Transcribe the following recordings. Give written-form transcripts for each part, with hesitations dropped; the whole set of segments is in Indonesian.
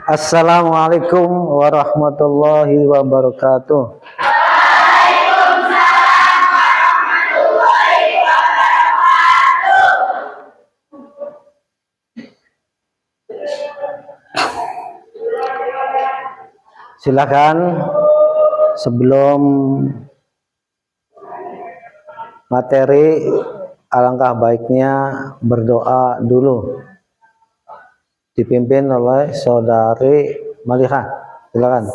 Assalamualaikum warahmatullahi wabarakatuh. Silakan sebelum materi, alangkah baiknya berdoa dulu, dipimpin oleh saudari Malika. Silakan.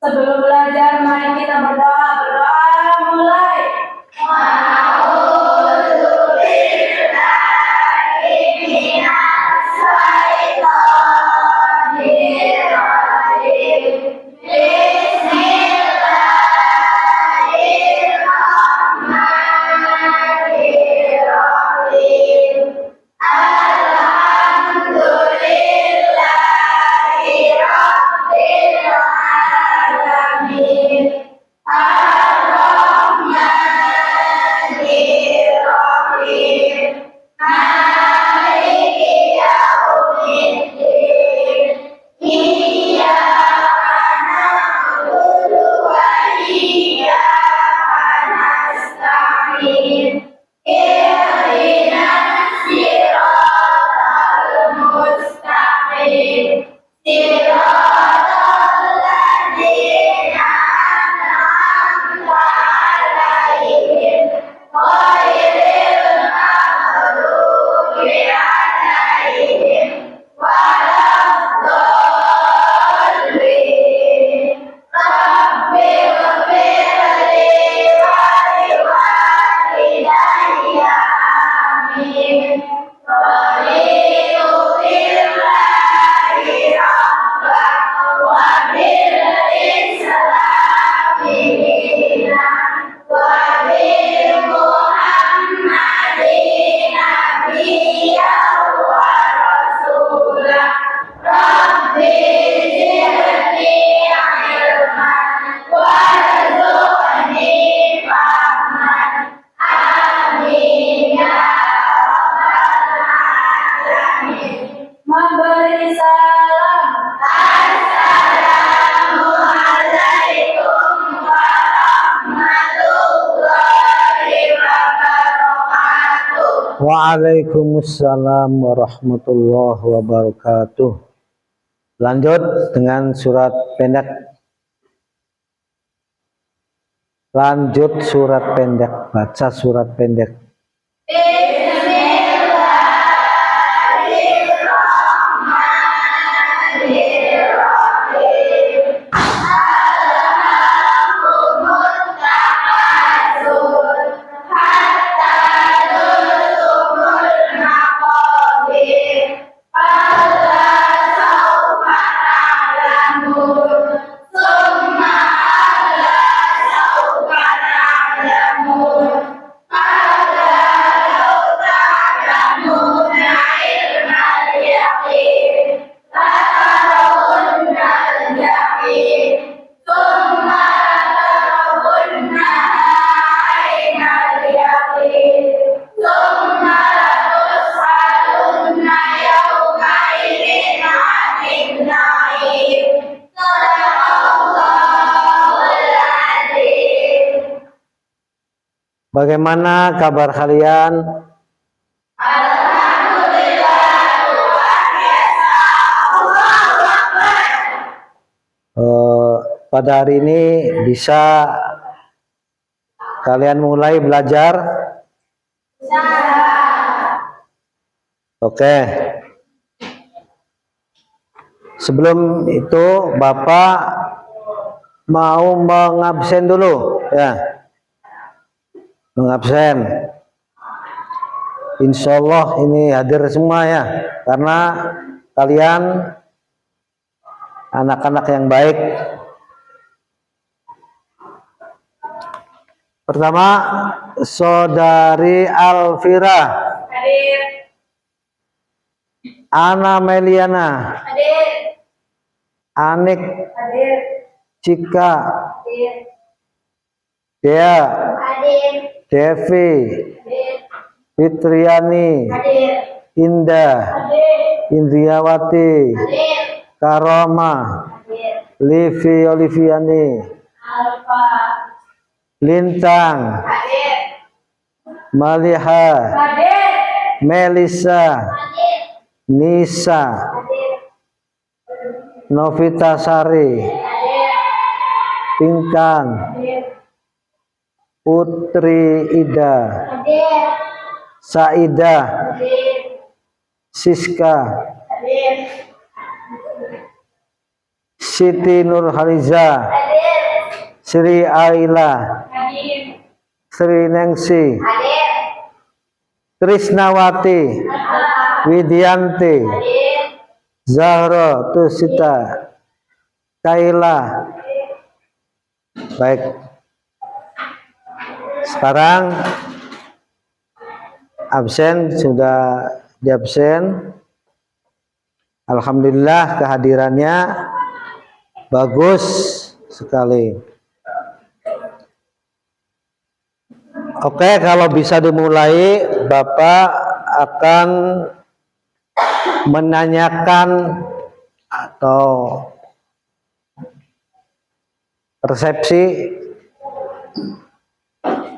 Sebelum belajar, mari kita berdoa. Berdoa mulai. Memberi salam. Assalamualaikum warahmatullahi wabarakatuh. Waalaikumsalam warahmatullahi wabarakatuh. Lanjut dengan surat pendek. Lanjut surat pendek. Baca surat pendek. Bagaimana kabar kalian? Pada hari ini bisa kalian mulai belajar? Oke. Sebelum itu Bapak mau mengabsen dulu ya. Mengabsen. Insya Allah ini hadir semua ya, karena kalian anak-anak yang baik. Pertama, saudari Alvira. Hadir. Ana Meliana. Hadir. Anik. Hadir. Cika. Hadir. Dea. Hadir. Devi. Hadir. Fitriani. Hadir. Indah, Hadir. Indriawati, Hadir. Karoma, Hadir. Livi Oliviani, Alfa. Lintang, Hadir. Maliha, Hadir. Melisa, Hadir. Nisa, Hadir. Novita Sari, Hadir. Pinkan, Hadir. Putri Ida, Hadir. Saida, Hadir. Siska, Hadir. Siti Nurhaliza, Hadir. Sri Aila, Hadir. Sri Nengsi, Hadir. Trisnawati, Widianti, Hadir. Zahra Tusita, Kaila. Baik. Sekarang absen sudah diabsen. Alhamdulillah kehadirannya bagus sekali. Oke, kalau bisa dimulai, Bapak akan menanyakan atau resepsi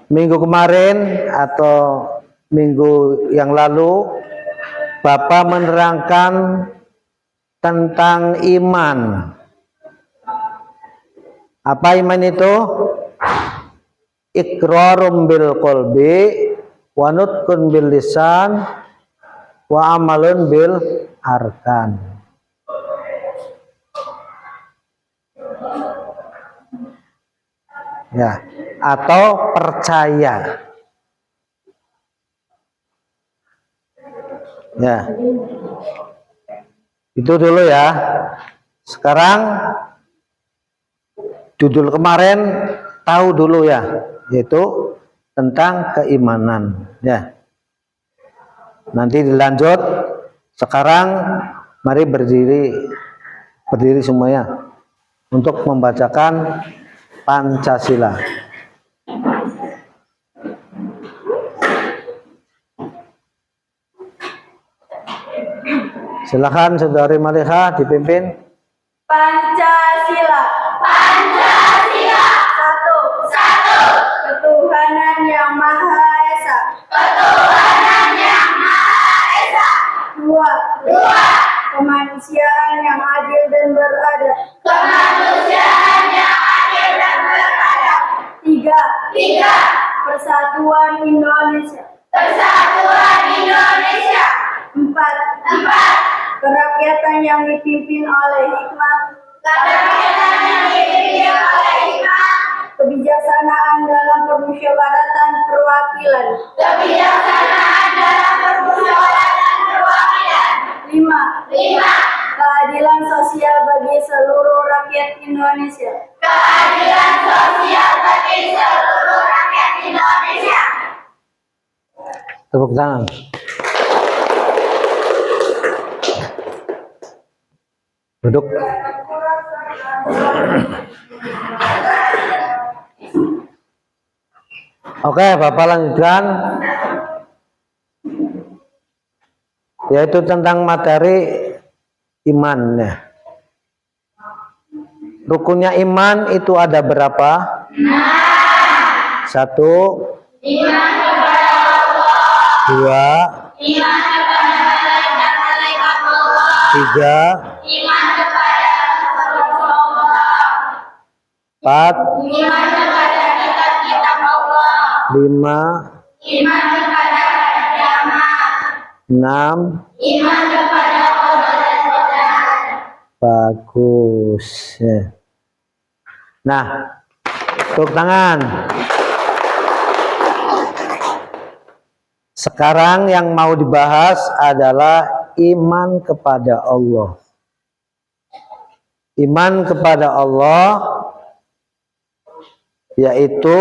minggu kemarin atau minggu yang lalu Bapak menerangkan tentang iman. Apa iman itu? Iqrarum bil qalbi wa nutqun bil lisan wa amalun bil arkan. Ya, atau percaya. Ya. Itu dulu ya. Sekarang judul kemarin tahu dulu ya, yaitu tentang keimanan ya. Nanti dilanjut. Sekarang mari berdiri semuanya untuk membacakan Pancasila. Silakan Saudari Maliha dipimpin. Pancasila. Pancasila. Satu. Satu. Ketuhanan yang Maha Esa. Ketuhanan yang Maha Esa. Dua. Dua. Kemanusiaan yang adil dan beradab. Kemanusiaan yang adil dan beradab. Tiga. Tiga. Persatuan Indonesia. Persatuan Indonesia. Empat. Empat. Kerakyatan yang dipimpin oleh hikmah. Kerakyatan yang dipimpin oleh hikmah. Kebijaksanaan dalam permusyawaratan perwakilan. Kebijaksanaan dalam permusyawaratan perwakilan. Lima. Lima. Keadilan sosial bagi seluruh rakyat Indonesia. Keadilan sosial bagi seluruh rakyat Indonesia. Tepuk tangan. Duduk. Oke, Bapak lanjutkan. Yaitu tentang materi imannya. Rukunnya iman itu ada berapa? Satu. Iman kepada Allah. Dua. Iman kepada malaikat-malaikat Allah. Tiga. Iman kepada Rasulullah. Empat. Iman kepada kitab-kitab Allah. Lima. Iman kepada hari kiamat. Enam. Iman kepada Allah dan Quran. Bagus. Ya. Nah, tepuk tangan. Sekarang yang mau dibahas adalah iman kepada Allah. Iman kepada Allah yaitu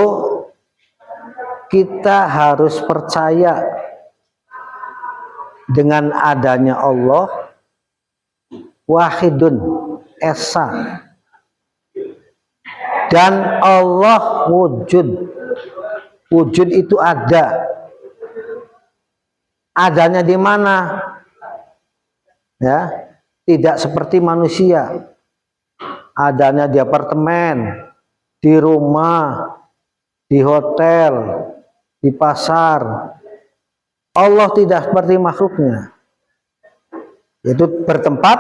kita harus percaya dengan adanya Allah wahidun esa, dan Allah wujud. Wujud itu ada. adanya di mana? Ya, tidak seperti manusia. Adanya di apartemen, di rumah, di hotel, di pasar. Allah tidak seperti makhluknya. Itu bertempat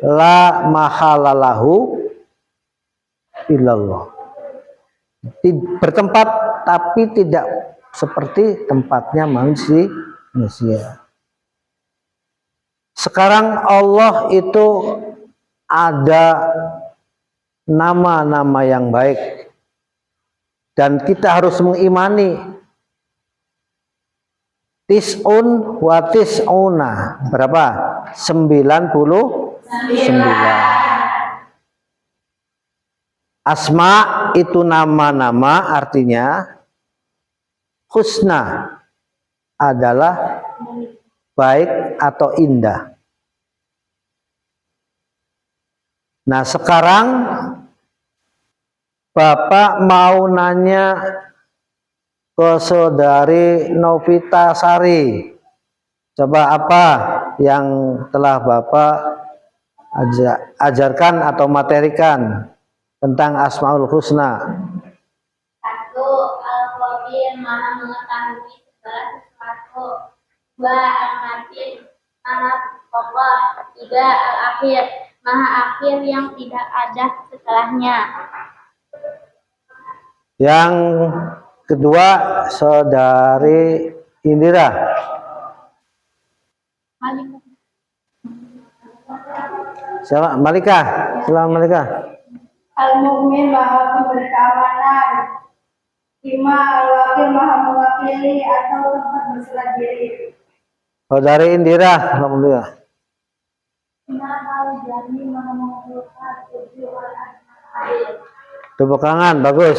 la mahalalahu illallah. Bertempat tapi tidak seperti tempatnya manusia. Sekarang Allah itu ada nama-nama yang baik dan kita harus mengimani tis'un wa tis'una. Berapa? 99. Asma itu nama-nama, artinya husna adalah baik atau indah. Nah, sekarang Bapak mau nanya ke saudari Novita Sari. Coba apa yang telah Bapak ajarkan atau materikan tentang Asmaul Husna? 1. Al-Khabir, Maha mengetahui segala sesuatu. 2. Al-Matin, Maha Allah. 3. Al-Akhir, Maha akhir yang tidak ada setelahnya. Yang kedua, saudari Indira. Selamat Malika. Selamat Malika. Al-Mu'min, Maha memberi keamanan. 5. Al-Wakil, Maha mewakili atau tempat berserah diri. Saudari Indira, alhamdulillah. 6. Al-Jami, Maha mengumpulkan 7. Al-Asmaul. Tepuk tangan, bagus.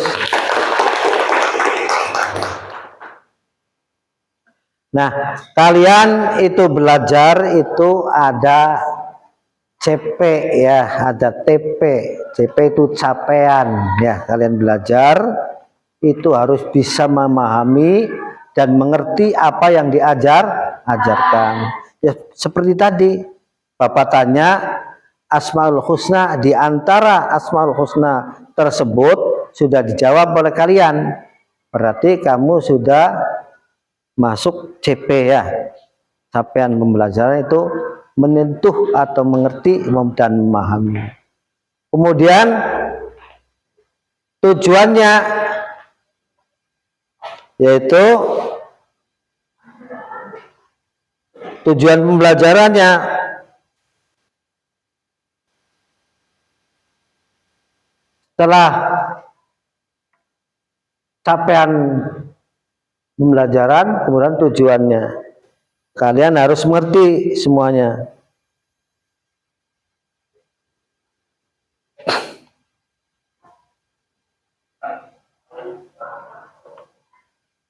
Nah, kalian itu belajar itu ada CP ya, ada TP. CP itu capaian ya. Kalian belajar itu harus bisa memahami dan mengerti apa yang ajarkan. Ya, seperti tadi Bapak tanya Asmaul Husna, di antara Asmaul Husna tersebut sudah dijawab oleh kalian. Berarti kamu sudah masuk CP ya. Capaian pembelajaran itu menyentuh atau mengerti dan memahami. Kemudian tujuannya yaitu tujuan pembelajarannya setelah capaian pembelajaran, kemudian tujuannya kalian harus mengerti semuanya.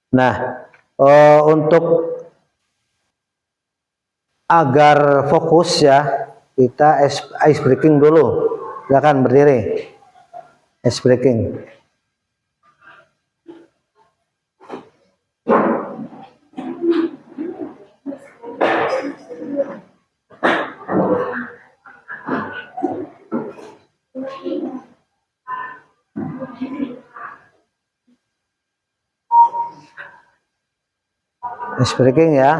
Nah, untuk agar fokus ya, kita ice breaking dulu. Silakan berdiri. Ice breaking. Ice breaking ya.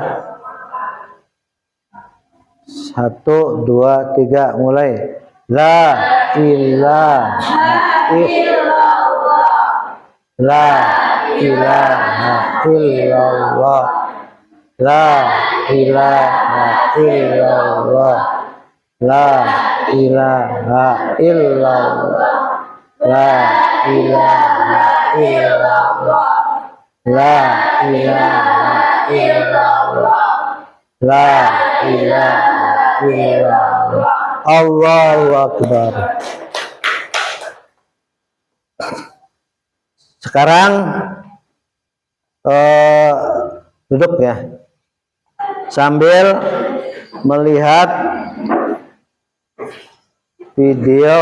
1, 2, 3 mulai. La ilaha illallah. La ilaha illallah. La ilaha illallah. La ilaha illallah. La ilaha illallah. La ilaha illallah. La ilaha illallah. Allahu Akbar. Sekarang duduk ya, sambil melihat video.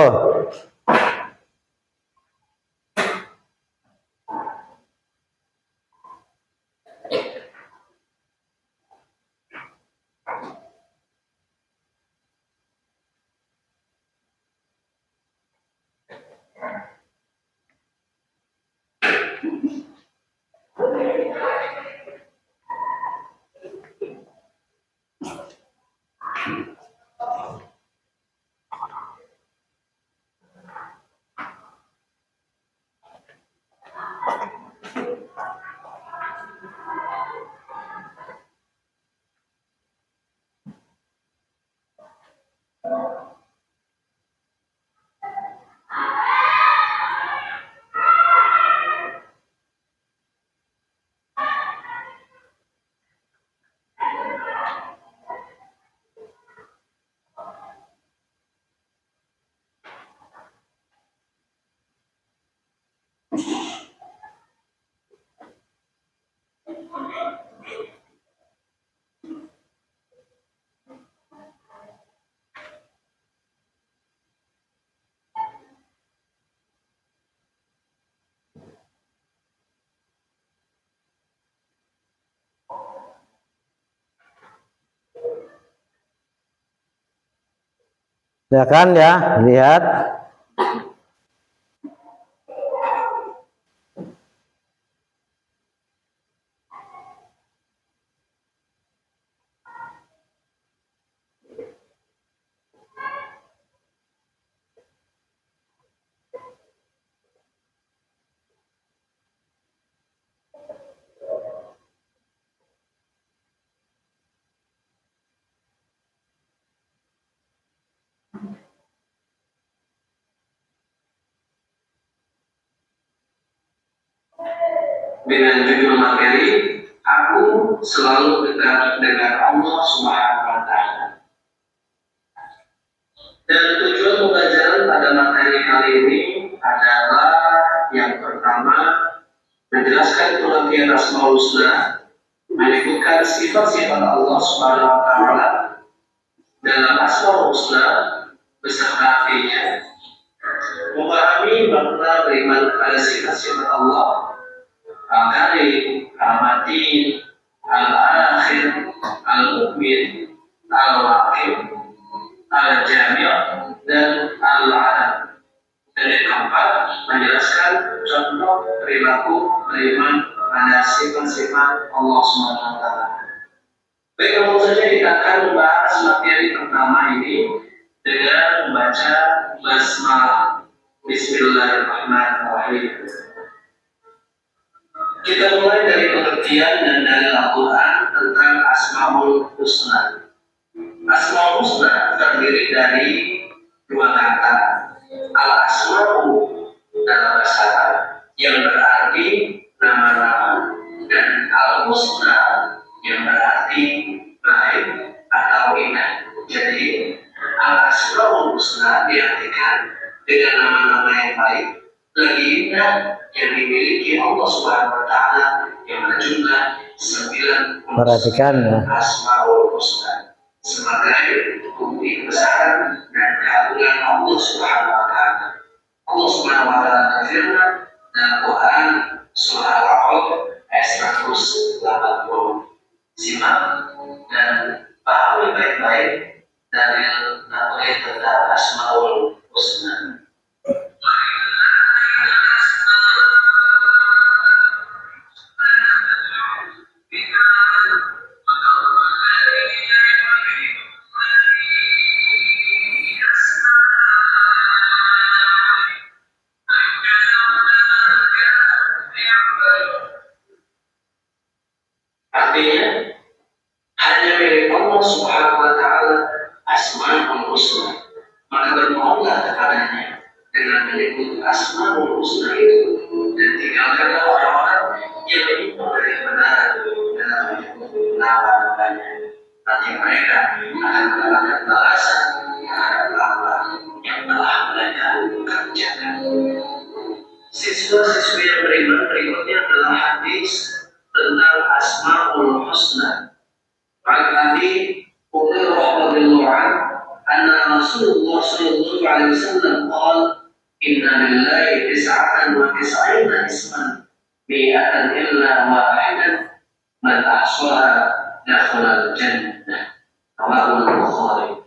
Ya kan ya, lihat. Dengan judul materi, aku selalu dekat dengan Allah Subhanahu wa Ta'ala. Dan tujuan pembelajaran pada materi kali ini adalah yang pertama, menjelaskan pengertian Asmaul Husna, menyebutkan sifat-sifat Allah Subhanahu wa Ta'ala dalam Asmaul Husna beserta artinya, memahami makna beriman kepada sifat-sifat Allah, Al-Karim, Al-Matin, Al-Akhir, Al-Mu'min, Al-Waqib, Al-Jami' dan Al-Alam. Dan yang keempat, menjelaskan contoh perilaku beriman pada sifat-sifat Allah SWT. Baik, langsung saja kita akan membahas materi pertama ini dengan membaca basmalah. Bismillahirrahmanirrahim. Kita mulai dari pengertian dan dalil Al-Quran tentang Asmaul Husna. Asmaul Husna terdiri dari dua kata, Al-Asma'u dalam bahasa Arab yang berarti nama-nama, dan Al-Husna yang berarti baik atau indah. Jadi Al-Asma'ul Husna diartikan dengan nama-nama yang baik, lagi indah, yang dimiliki Allah Subhanahu wa Ta'ala, yang berjumlah 9 Perhatikan ya. Asmaul Husna sebagai bukti kebesaran dan keagungan Allah Subhanahu wa Ta'ala. Allah Subhanahu wa Ta'ala berfirman dalam Quran surah Al-A'raf ayat 180. Simak dan pahami baik-baik dalil nukil tentang Asmaul Husna. Artinya, hanya milik Allah Subhanahu wa Ta'ala Asmaul Husna. Maka bermohonlah kepadanya dengan menyebut Asmaul Husna itu, dan tinggalkanlah orang-orang yang menyimpang dari kebenaran dalam menyebut nama-namanya. Nanti mereka akan mendapatkan balasan terhadap apa yang telah mereka kerjakan. Siswa-siswi yang beriman berikutnya adalah hadis tentang Asmaul Husna. Tadi Hurairah radhiyallahu anhu, anna Rasulullah sallallahu alaihi wasallam qala, inna lillahi tis'atan wa tis'ina isman, mi'atan illa wahidan, man ahsaha dakhala al-jannah. Rawahu Bukhari.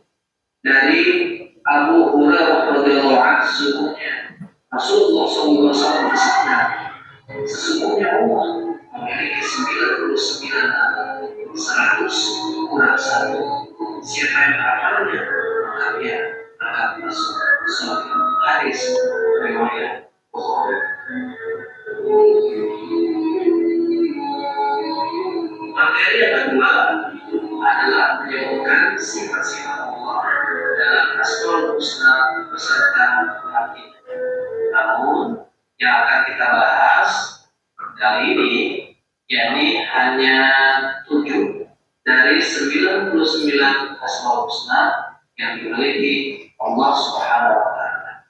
Dari Abu Hurairah radhiyallahu anhu, sesungguhnya Rasulullah sallallahu alaihi wasallam bersabda, sesungguhnya Allah memiliki 99 nama, 100 kurang 1. Siapa yang menghafalnya, maka dia akan masuk surga. Hadis riwayat Bukhari. Materi yang kedua adalah menyebutkan sifat-sifat Allah dalam Asmaul Husna beserta artinya. Namun yang akan kita bahas kali ini yakni hanya 7 dari 99 Asmaul Husna yang dimiliki Allah Subhanahu wa Ta'ala.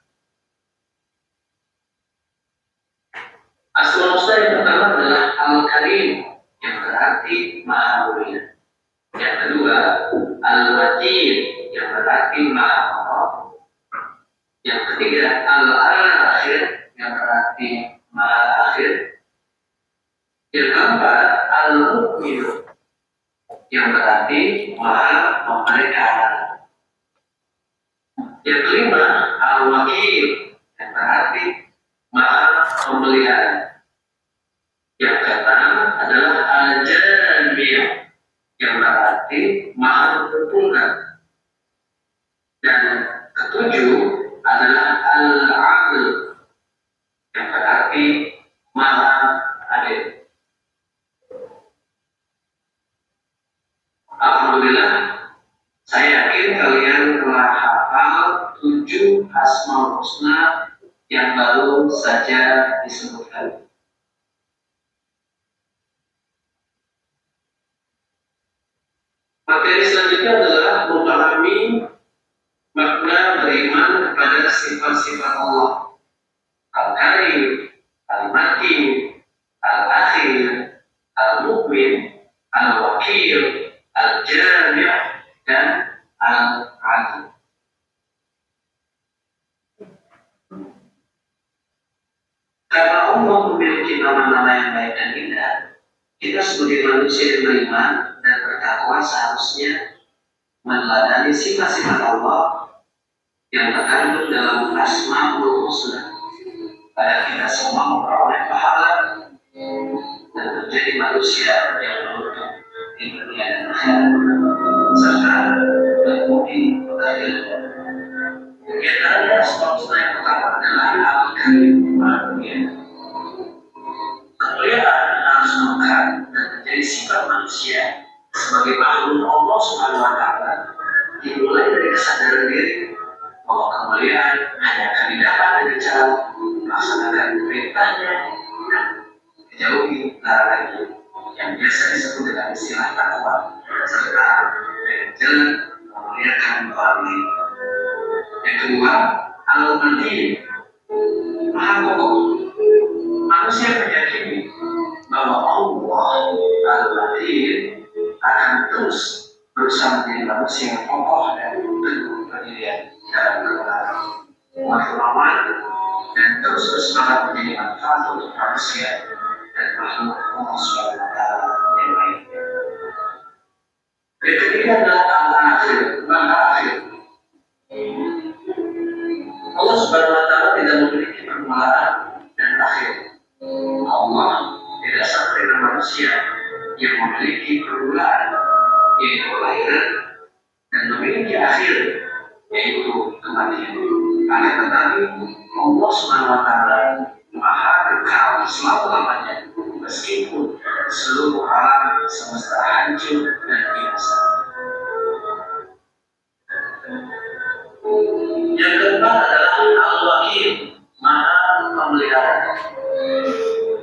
Asmaul Husna yang pertama adalah Al-Karim, yang berarti Maha Mulia. Yang kedua, Al-Matin, yang berarti Maha Kokoh. Yang ketiga, Al-Akhir, yang berarti Maha Akhir. Yang keempat, Al-Mu'min, yang berarti Maha Memelihara. Yang kelima, al-wakil, yang berarti maha memelihara. Yang keenam adalah al-jami', yang berarti maha mengumpulkan. Dan ketujuh adalah al-adl, yang berarti maha adil. Alhamdulillah, saya yakin kalian telah hafal 7 Asmaul Husna yang baru saja disebutkan. Materi selanjutnya adalah memahami makna beriman kepada sifat-sifat Allah. Al-Karim, Al-Matin, Al-Akhir, Al-Mu'min, Al-Wakil, Al-Jami' dan Al-Adil. Karena Allah memiliki nama-nama yang baik dan indah, kita sebagai manusia yang beriman dan bertakwa seharusnya meneladani sifat-sifat Allah yang terkandung dalam Asmaul Husna. Pada kita semua memperoleh pahala dan menjadi manusia yang beruntung di dunia dan akhirat, serta bermudi keadilan. Di antaranya Asmaul Husna yang pertama adalah Al-Karim, Maha Mulia. Kemuliaan harus melekat dan menjadi sifat manusia sebagai makhluk Allah Subhanahu wa Ta'ala, dimulai dari kesadaran diri bahwa kemuliaan hanya akan didapat dengan cara melaksanakan perintahnya dan menjauhi larangannya, yang biasa disebut dengan istilah takwa, serta dengan jalan memuliakan orang lain. Yang kedua, al-matin, maha kokoh. Manusia meyakini bahwa Allah al-matin akan terus berusaha menjadi manusia yang kokoh dan teguh berdirian dalam kebenaran, berlawan, dan terus bersemangat menjadi manfaat untuk manusia dan makhluk Allah Subhanahu wa Ta'ala yang lainnya. Yang ketiga adalah al-akhir, maha akhir. Allah Subhanahu wa Ta'ala tidak memiliki permulaan dan akhir. Allah tidak seperti manusia yang memiliki permulaan, yaitu kelahiran, dan memiliki akhir, yaitu kematian. Akan tetapi Allah Subhanahu wa Ta'ala maha kekal selama-lamanya, meskipun seluruh alam semesta hancur dan binasa. Yang keempat adalah Al-Wakil, maha memelihara.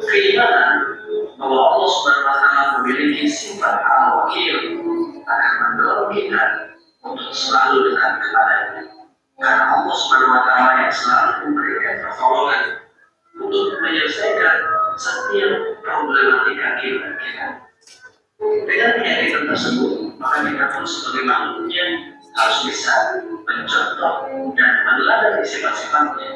Keimanan bahwa Allah Subhanahu wa Ta'ala memiliki sifat Al-Wakil akan mendorong kita untuk selalu dekat kepadanya. Karena Allah Subhanahu wa Ta'ala yang selalu memberikan pertolongan untuk menyelesaikan setiap problematika kita. Dengan keyakinan tersebut, maka kita pun sebagai makhluknya harus bisa mencontoh dan meneladani sifat-sifatnya,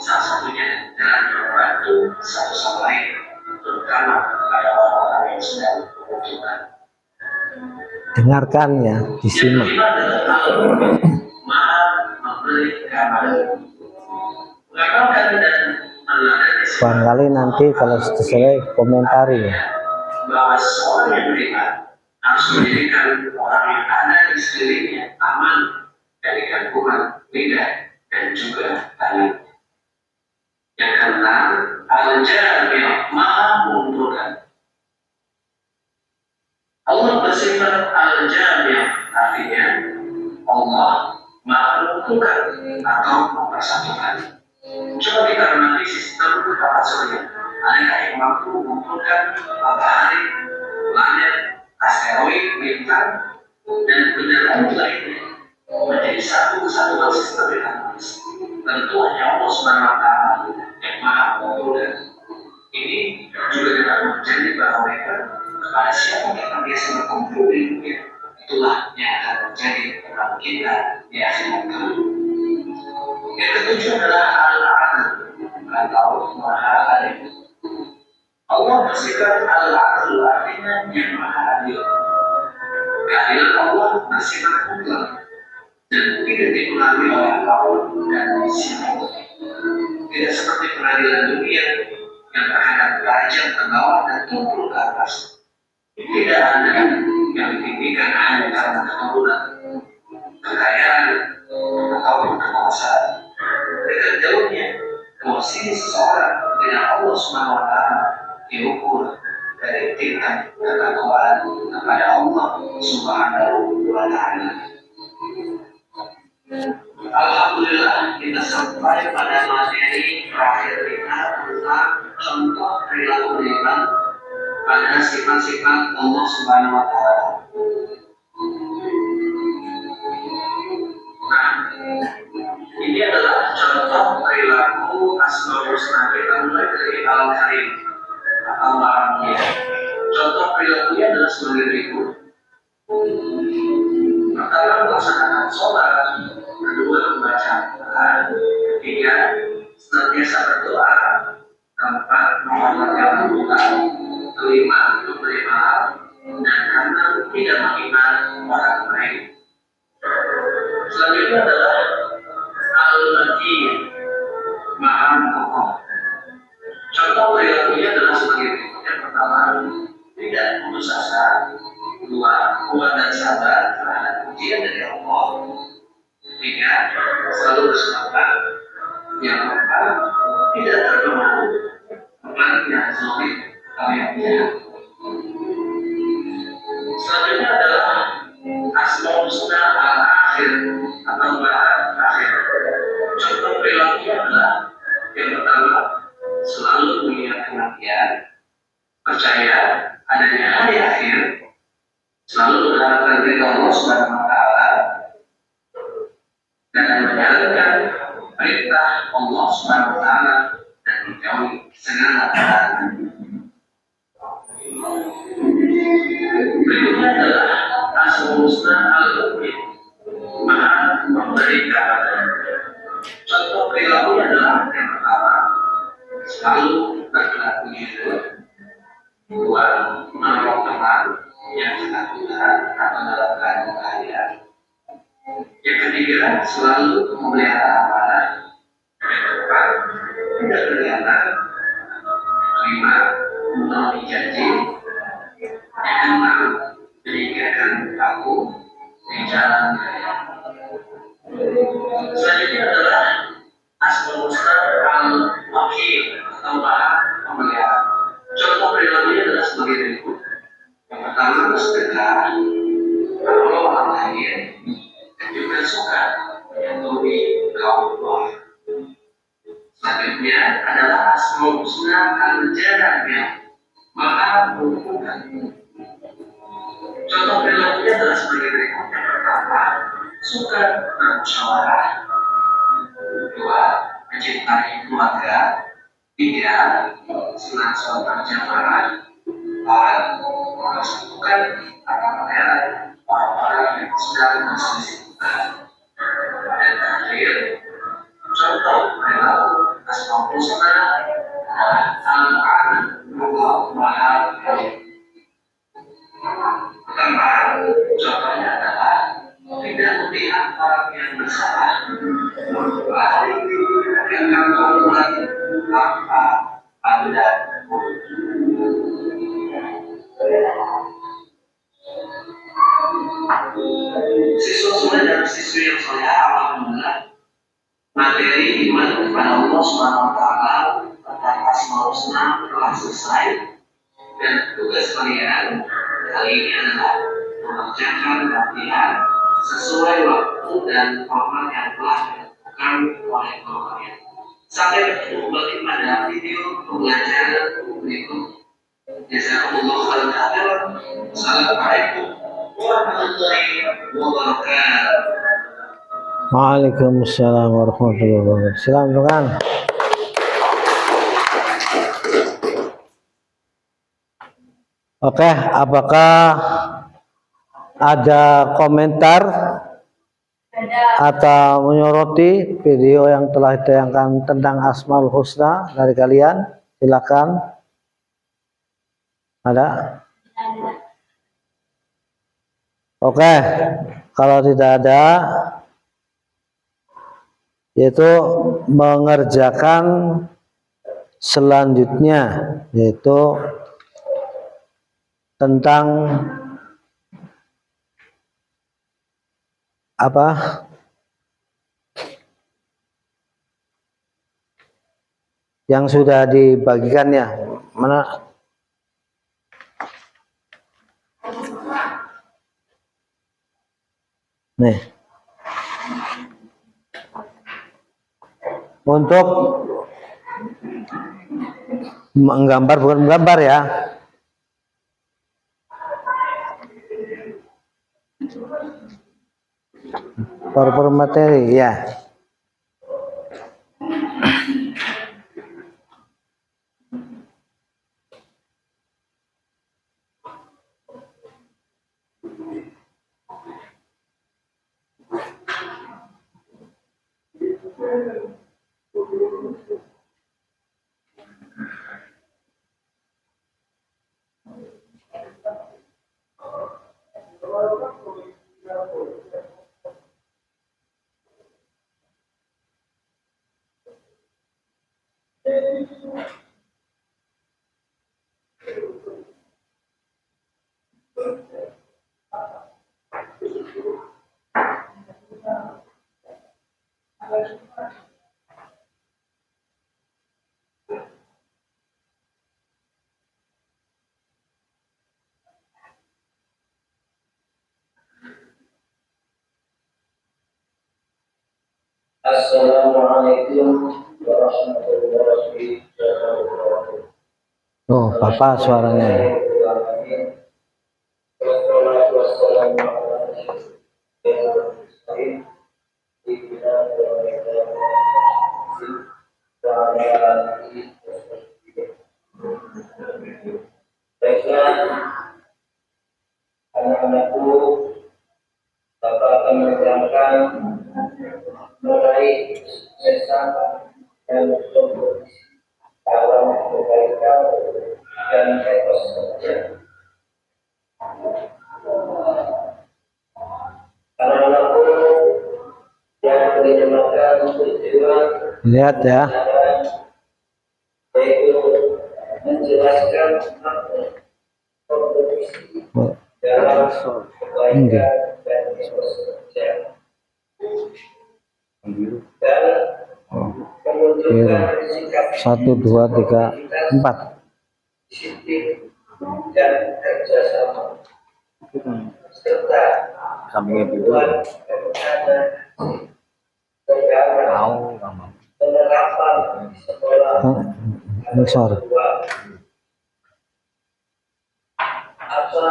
salah satunya dengan membantu satu sama lain, terutama pada orang-orang yang sedang membutuhkan. Dengarkan ya, disimak. Maha memberi kabar, mengamalkan dan meneladani Barangkali nanti kalau selesai komentari ya. bahwa seorang yang beriman harus menjadikan orang yang ada di sekelilingnya aman dari gangguan lidah dan juga tangan. Yang keenam, al-jami', maha mengumpulkan. Allah bersifat al-jami', artinya Allah maha mengumpulkan atau mempersatukan. Coba kita mengenai sistem tata surya. Adakah yang mampu mengumpulkan matahari, planet, asteroid, bintang, dan benda lainnya menjadi satu kesatuan sistem yang harmonis? Tentu hanya Allah Subhanahu wa Ta'ala yang maha mengumpulkan. Ini juga dapat menjadi barometer kepada siapa kita biasa berkumpul di dunia. Itulah yang akan menjadi teman kita di akhirat kelak. Yang ketujuh adalah al-adl atau maha adil. Allah bersifat al-adl, artinya yang maha adil. Keadilan Allah bersifat mutlak. dan tidak dipengaruhi oleh apapun dan siapapun. Tidak seperti pengadilan dunia yang terhadap derajat ke bawah dan tumpul ke atas. Tidak ada yang ditinggikan hanya karena keturunan, kekayaan, atau kekuasaan. Dengan jauhnya posisi seseorang dengan Allah Subhanahu wa Ta'ala diukur dari tingkat ketakwaan kepada Allah Subhanahu wa Ta'ala. Alhamdulillah kita sampai pada materi terakhir kita tentang contoh perilaku beriman pada sifat-sifat Allah Subhanahu wa Ta'ala. Nah, ini adalah contoh perilaku Asmaul Husna. Kita mulai dari Al-Karim atau Maha Mulia. Contoh perilakunya adalah sebagai berikut. Pertama, melaksanakan sholat. Kedua, membaca Al-Quran. Ketiga, senantiasa berdoa. Keempat, menghormati orang tua. Kelima, memberi maaf. Dan keenam, tidak menghina orang lain. Selanjutnya adalah Al-Matin, Maha Kokoh. Contoh perilakunya adalah sebagai berikut. Yang pertama, tidak putus asa. Kedua, kuat dan sabar terhadap ujian dari Allah. Ketiga, selalu bersemangat. Yang keempat, tidak terpengaruh kepada zolim atau yang jahat. Selanjutnya adalah Asmaul Husna Al-Akhir atau Maha Akhir. Contoh perilakunya adalah yang pertama, selalu mengingat kematian, percaya adanya hari akhir, selalu berharap dari Allah Subhanahu wa Ta'ala, dan menjalankan perintah Allah Subhanahu wa Ta'ala dan menjauhi segala larangan. Berikutnya adalah Asmaul Husna Al-Mu'min, Maha memberi kabar. Contoh perilakunya adalah yang pertama, selalu bergerak jujur. Kedua, menolong teman yang ketakutan atau dalam keadaan bahaya. Yang ketiga, selalu memelihara amanah. Yang keempat, tidak berkhianat. Kelima, memenuhi janji. Yang keenam, meninggalkan aku di jalan raya. Selanjutnya adalah Asmaul Husna Al-Wakil atau Maha Pemelihara. Contoh perilakunya adalah sebagai berikut. Yang pertama, bersedekah, menolong orang lain, dan juga suka menyantuni kaum bawah. Selanjutnya adalah Asmaul Husna Al-Jannah, Maha Mengumpulkan. Contoh perilakunya adalah sebagai berikut. Yang pertama, suka bermusyawarah. Kedua, mencintai keluarga. Tiga, senang sholat berjamaah. Empat, mempersatukan antara orang-orang yang sedang berselisih. Dan terakhir, contoh perilaku Asmaul Husna Al-Alim atau Maha Alim. Pertama, contohnya adalah tidak memihak orang yang bersalah. Kedua, tidak membuat tanpa ada siswa-siswa dan siswi yang soleh, alhamdulillah, materi iman kepada Allah Subhanahu wa Ta'ala tentang Asmaul Husna telah selesai, dan tugas kalian kali ini adalah mengerjakan latihan sesuai waktu dan format yang telah dilakukan oleh kalian. Sampai bertemu kembali pada video pembelajaran berikut. Jazakumullah khairan. Assalamualaikum warahmatullahi wabarakatuh. Waalaikumsalam warahmatullahi wabarakatuh. Silakan. Oke, apakah ada komentar atau menyoroti video yang telah ditayangkan tentang Asmaul Husna dari kalian? Silakan. Ada? Oke, kalau tidak ada, yaitu mengerjakan selanjutnya, yaitu tentang apa? Yang sudah dibagikannya. Mana? Nih. Untuk menggambar, bukan menggambar ya. Per materi ya. Assalamualaikum warahmatullahi wabarakatuh. Oh, Bapak suaranya. Baiklah, anak-anakku, Bapak akan menerangkan mulai sesat dan kompetisi dalam kebaikan dan etos kerja. Anak-anakku yang dinamakan tujuan Lihat ya. yaitu menjelaskan makna kompetisi dalam kebaikan dan etos kerja. Dan menunjukkan sikap 1, 2, 3, 4. disiplin dan kerjasama serta membuat rencana penerapan di sekolah Sorry. apa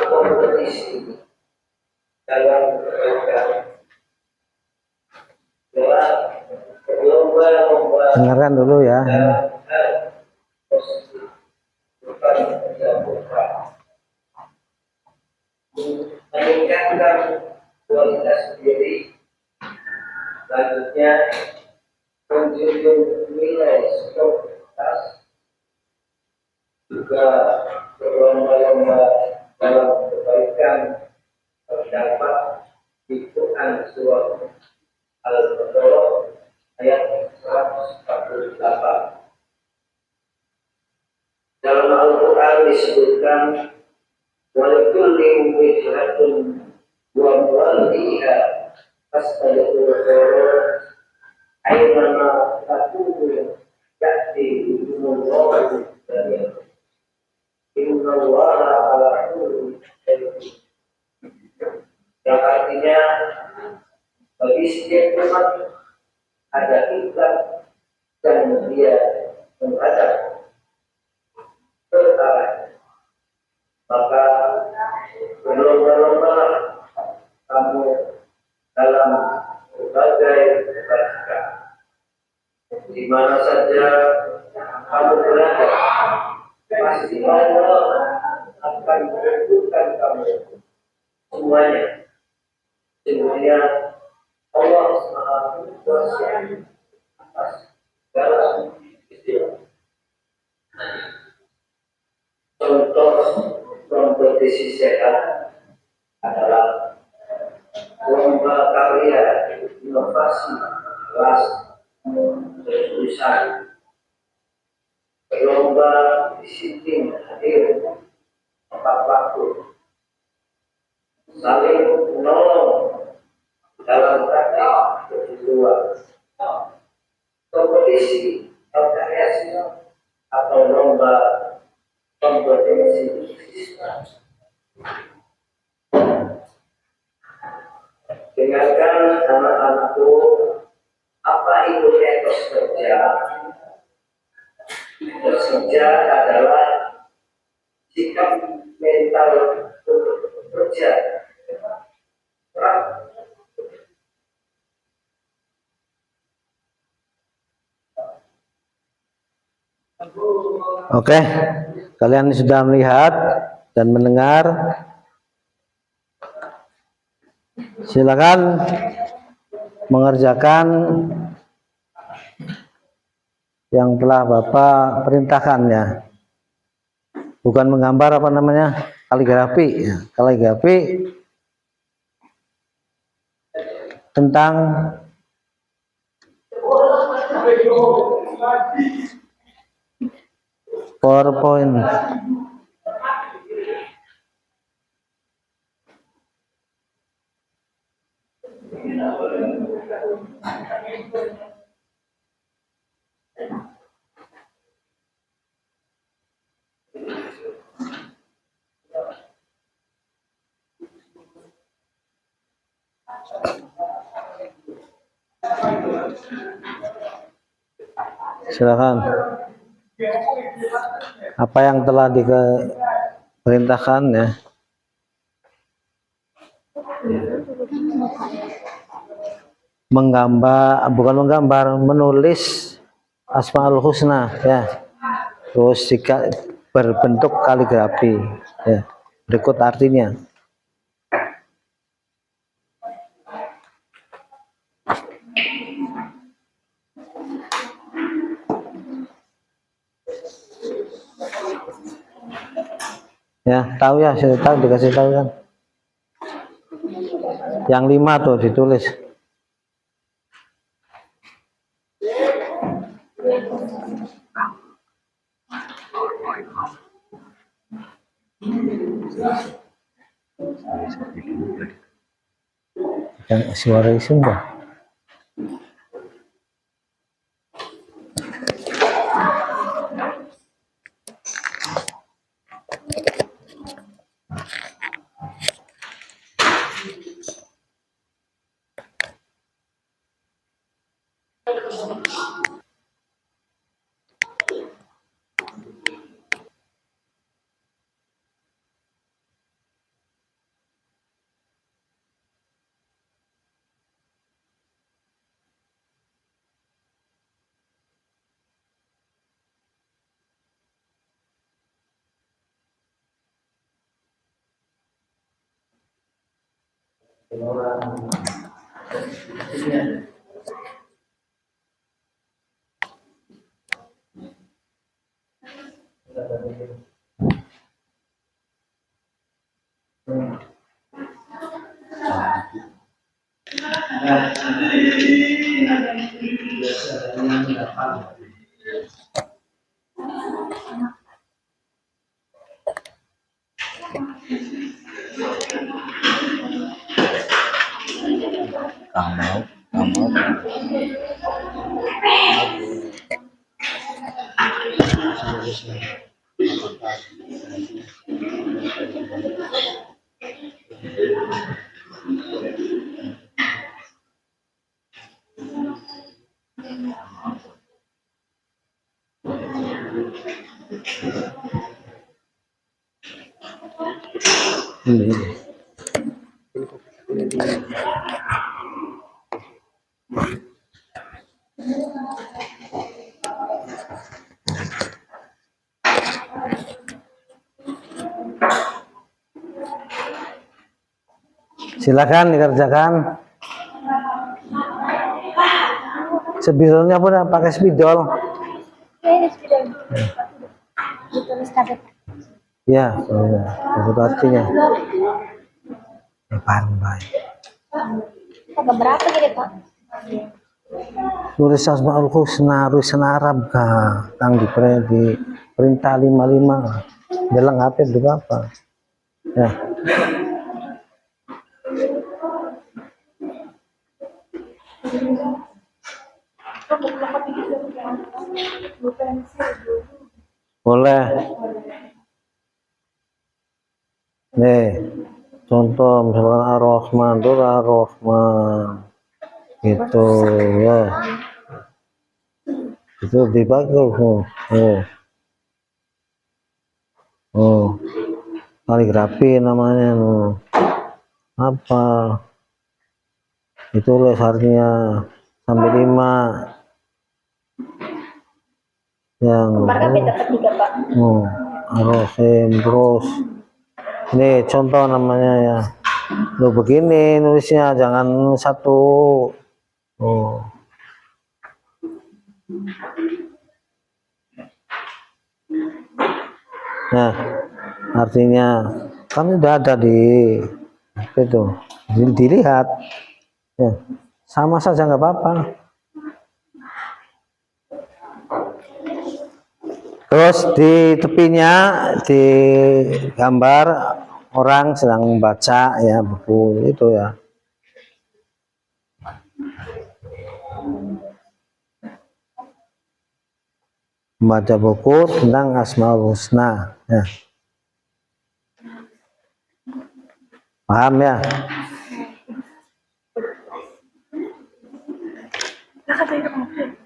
kompetisi dalam kebaikan dalam lomba-lomba Dengarkan dulu ya. dalam hal positif bukan menjauhkan meningkatkan kualitas diri. Selanjutnya menjunjung nilai sportivitas, juga berlomba-lomba dalam kebaikan terdapat di Quran surah Al-Baqarah ayat 148. Dalam Al-Quran disebutkan walikulli wijhatun wa muwalliha fastabiqul khairat ayyama takunu ya'ti bikumullahu jami'an innallaha ala kulli syai'in. Yang artinya bagi setiap umat ada kiblat dan dia menghadap ke arah, maka berlomba-lomba kamu dalam berbagai kebaikan di mana saja kamu berada, pasti Allah akan menentukan kamu semuanya. Semuanya Allah Maha Kuasa atas segala istilah. Contoh kompetisi sehat adalah lomba karya, inovasi, kelas tulisan berlomba disiplin hadir tepat waktu saling menolong dalam praktik kejiwaan kompetisi LKS atau lomba kompetensi siswa. Dengarkan anak-anakku, apa itu etos kerja? Etos kerja adalah sikap mental untuk bekerja. Oke, kalian sudah melihat dan mendengar. Silakan mengerjakan yang telah Bapak perintahkan ya. Bukan menggambar apa namanya, kaligrafi ya. Kaligrafi tentang PowerPoint. Silakan. Apa yang telah diperintahkan ya. Bukan menggambar, menulis Asmaul Husna ya. Terus jika berbentuk kaligrafi ya. Berikut artinya. Ya, tahu ya, saya tahu, dikasih tahu kan. Yang 5 tuh ditulis. Yang suara Sunda. Ini. Silakan dikerjakan. Spidolnya pun pakai spidol. Ditulis KTP. Ya, itu artinya. Paham baik. Berapa gitu Pak? Nulis Asmaul Husna tulisan Arab kah kang di perintah 55 dalam HP di apa ya. Boleh nih contoh misalkan Ar-Rahman itu Ar-Rahman gitu ya, itu dipakai kaligrafi namanya apa ditulis artinya sampai 5 yang Ar-Rahim. Terus ini contoh namanya ya, lo begini nulisnya jangan satu. Nah artinya kan udah ada di itu dilihat ya, sama saja nggak apa-apa. Terus di tepinya digambar orang sedang membaca ya buku itu ya. Membaca buku tentang Asmaul Husna ya. Paham ya?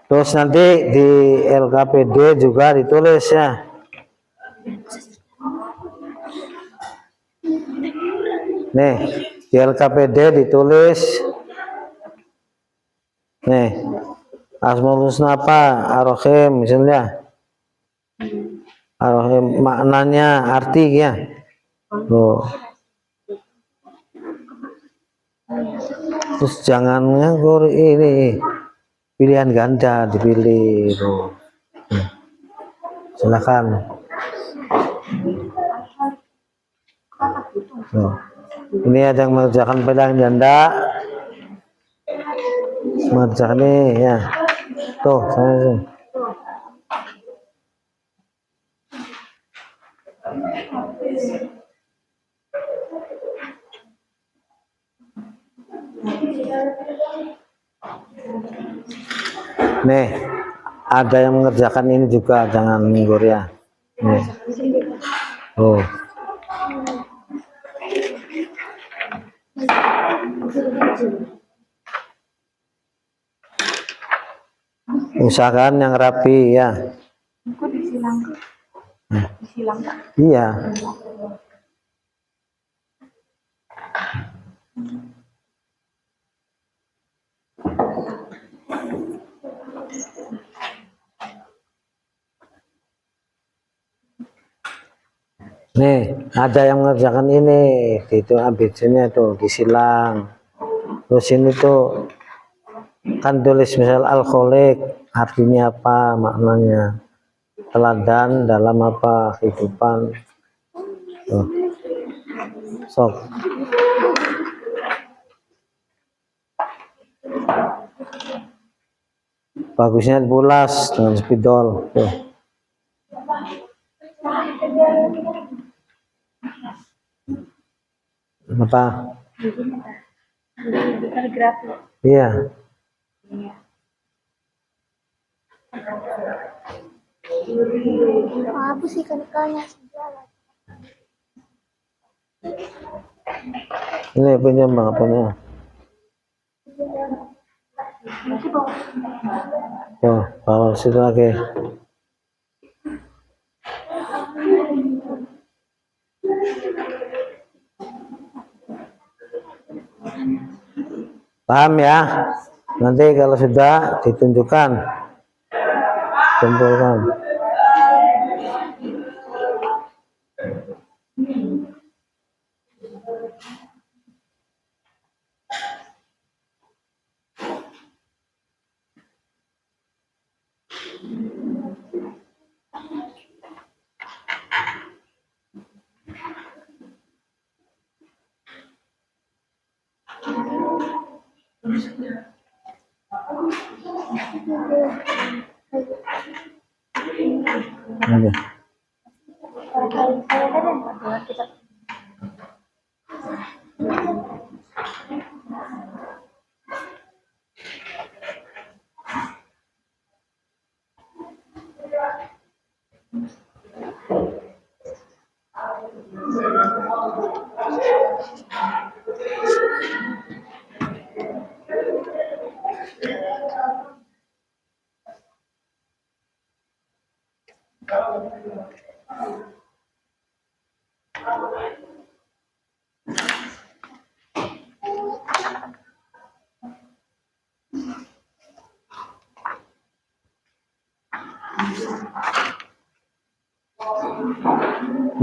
Terus nanti di LKPD juga ditulis ya. Nih, di LKPD ditulis nih Asmaul Husna apa? Ar-Rahim misalnya. Ar-Rahim maknanya artinya. Tuh. Terus jangan nganggur ini pilihan ganda dipilih tuh. Silakan. Tuh. Ini ada yang mengerjakan pilihan ganda. Mengerjakan ini ya. Tuh, saya sih. Nih, ada yang mengerjakan ini juga, jangan nganggur ya. Nih. Oh. Usahakan yang rapi ya. Disilang. Iya. Nih, ada yang mengerjakan ini, itu ABC-nya tuh disilang. Terus ini tuh kan tulis misal alkoholik, artinya apa, maknanya. Teladan dalam apa kehidupan. Tuh. Sok. Bagusnya bulas dengan spidol. Tuh. Apa? Iya. Apa sih kalikalnya sejarah? Ini punya bang apanya? Oh, bawa situ lagi. Paham ya? Nanti kalau sudah ditunjukkan, kumpulkan. Ada. Kaya ka rin, patuwa kita.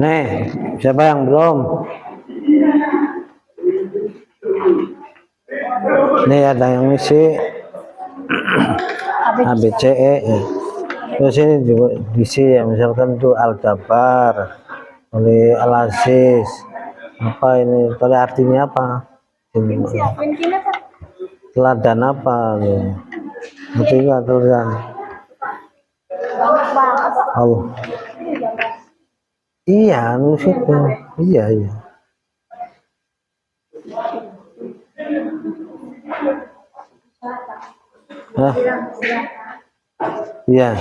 Nih, siapa yang belum? Nih ada yang ngisi ABCE. Terus ini juga diisi ya, misalkan tuh Al-Jabar, oleh Al-Aziz. Apa ini? Tadi artinya apa? Ini, teladan apa? Artinya teladan. Allah. Iya, nulis itu. Iya, iya. Hah? Iya.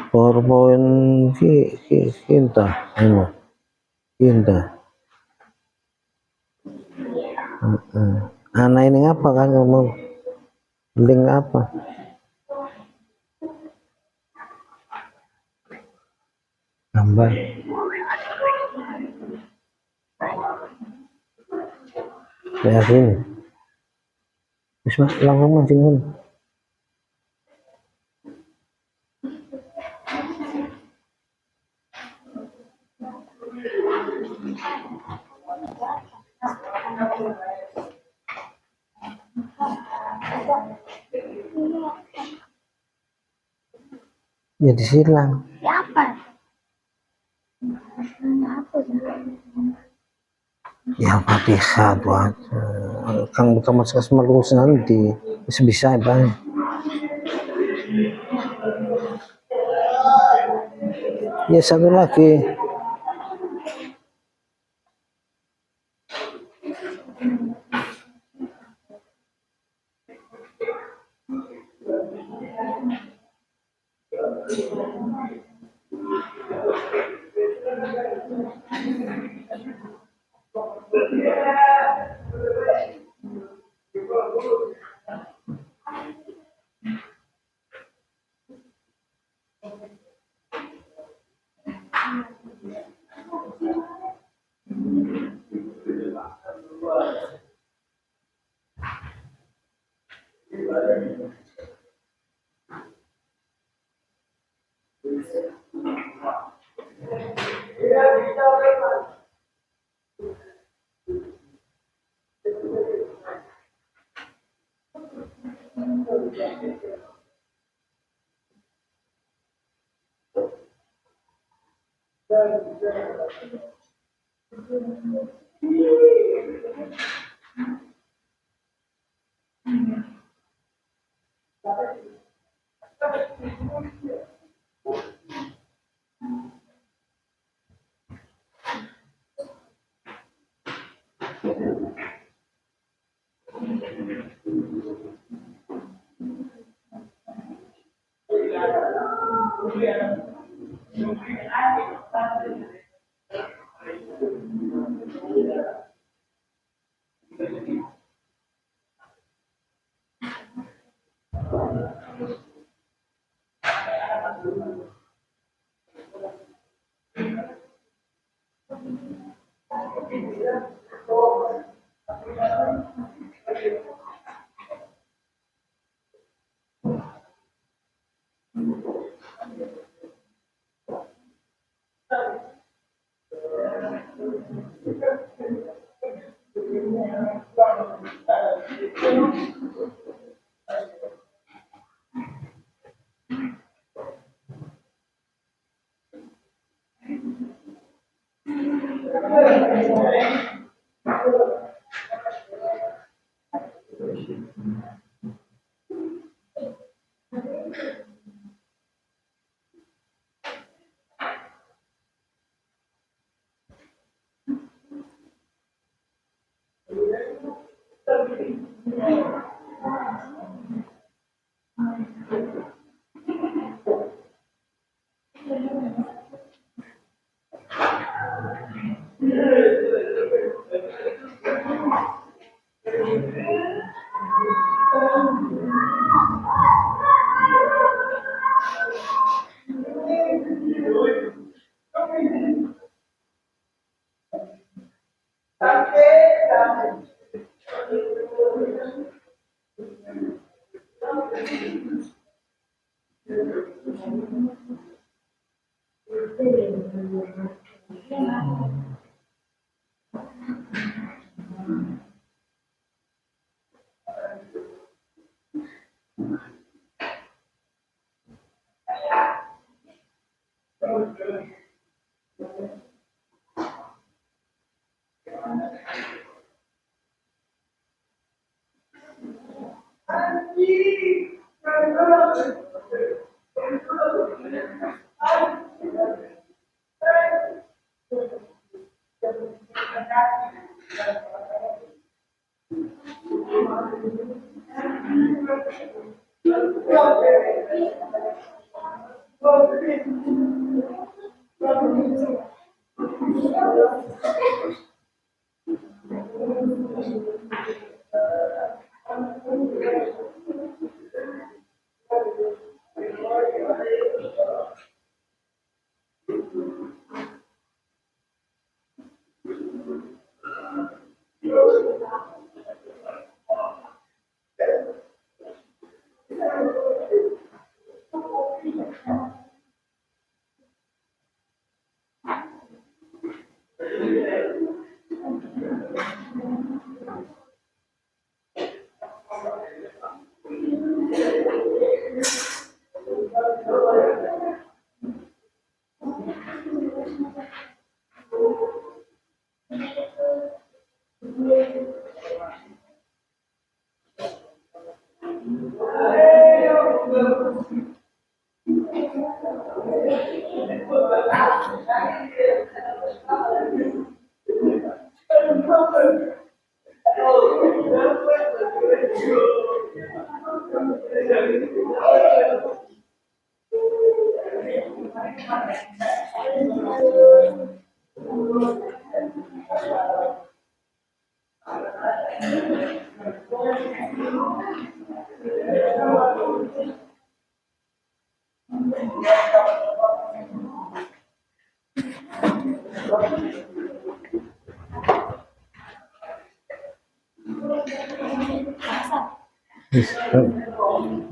PowerPoint kita, ini kita. Anak ini apa kan ngomong link apa? Gambar. Kayak gini. Bisa langsung mancing. Ya disilang. Siapa? Ya Fatihah tuh aja. Kang buka masuk semelus nanti bisa bang. Ya satu lagi.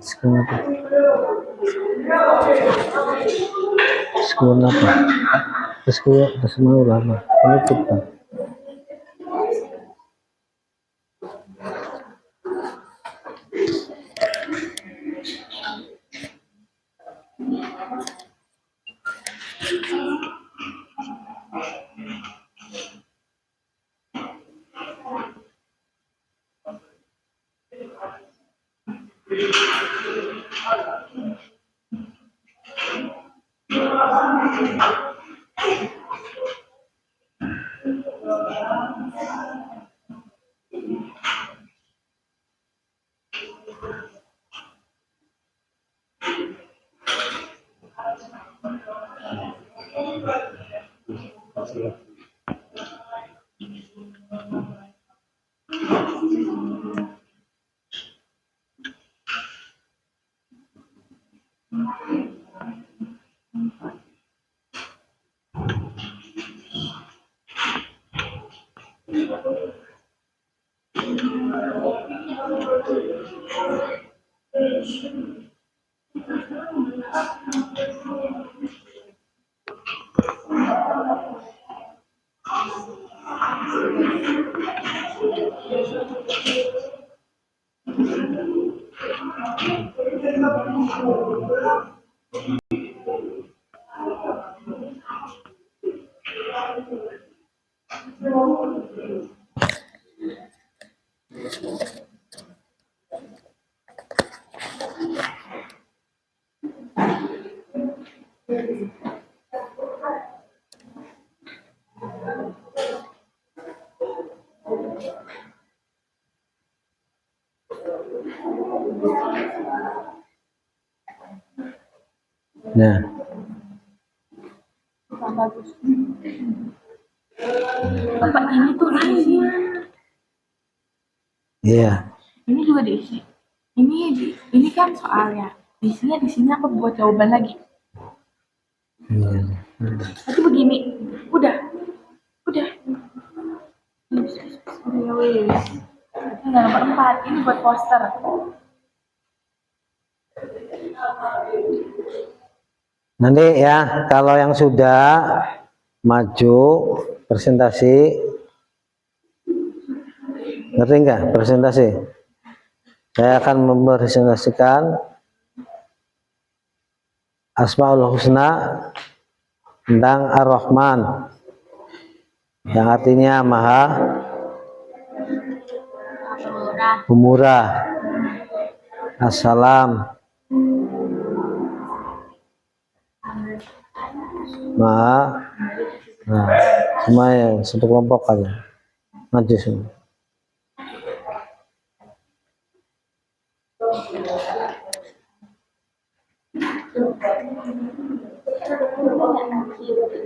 Skun apa? Skun apa? Terus mau lama. Penutup kan? Nah, Bagus. Tempat ini tuh diisi. iya. Ini juga diisi. Ini kan soalnya. Isinya di sini aku buat jawaban lagi. Iya. Tapi begini, udah. Udah ya wis. Tinggal nomor 4, ini buat poster. Nanti ya, kalau yang sudah maju presentasi, ngerti nggak presentasi? Saya akan mempresentasikan Asmaul Husna tentang Ar-Rahman. yang artinya maha Murah. pemurah. Assalam, maha. Nah, semuanya satu kelompok aja. Maju semua.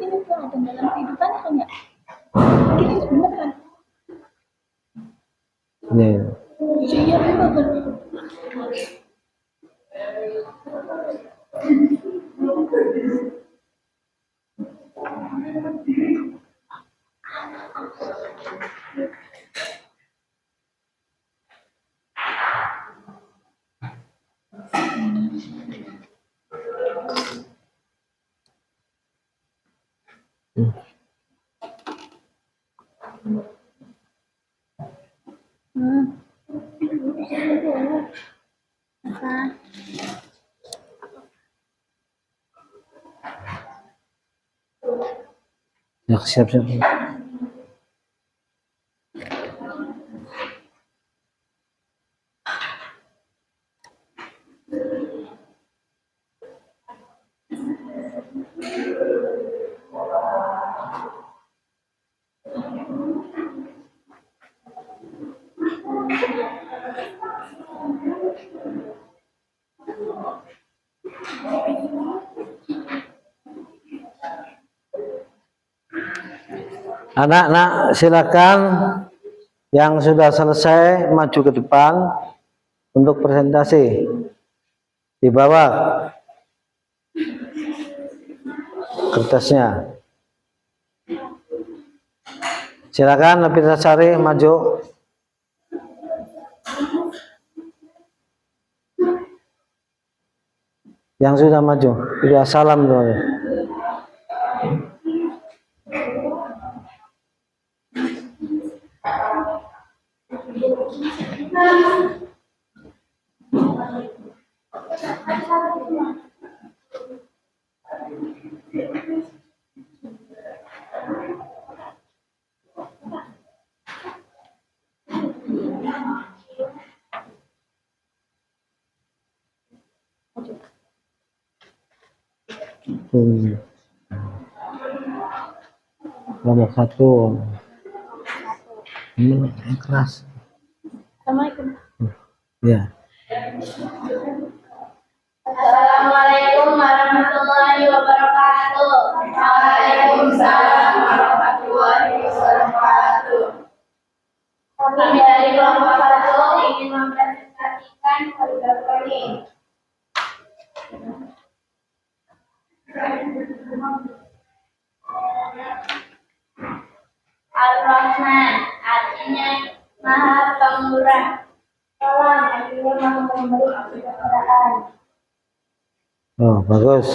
Ini tuh ada dalam kehidupan kan ya? Ini bener kan? Ini. Iya bener kan? Apa? Ya, siap-siap. Anak-anak silakan yang sudah selesai maju ke depan untuk presentasi. Di bawah kertasnya. Silakan lebih Sari maju. Yang sudah maju, sudah salam dulu. Nomor satu. Ini yang keras. Assalamualaikum. Ya. Assalamualaikum warahmatullahi wabarakatuh. Waalaikumsalam warahmatullahi wabarakatuh. Kami dari kelompok 1 ingin mempresentasikan koridor ini. Ar-Rahman artinya Maha Pemurah. Salam artinya Maha Memberi kesejahteraan. Oh, bagus.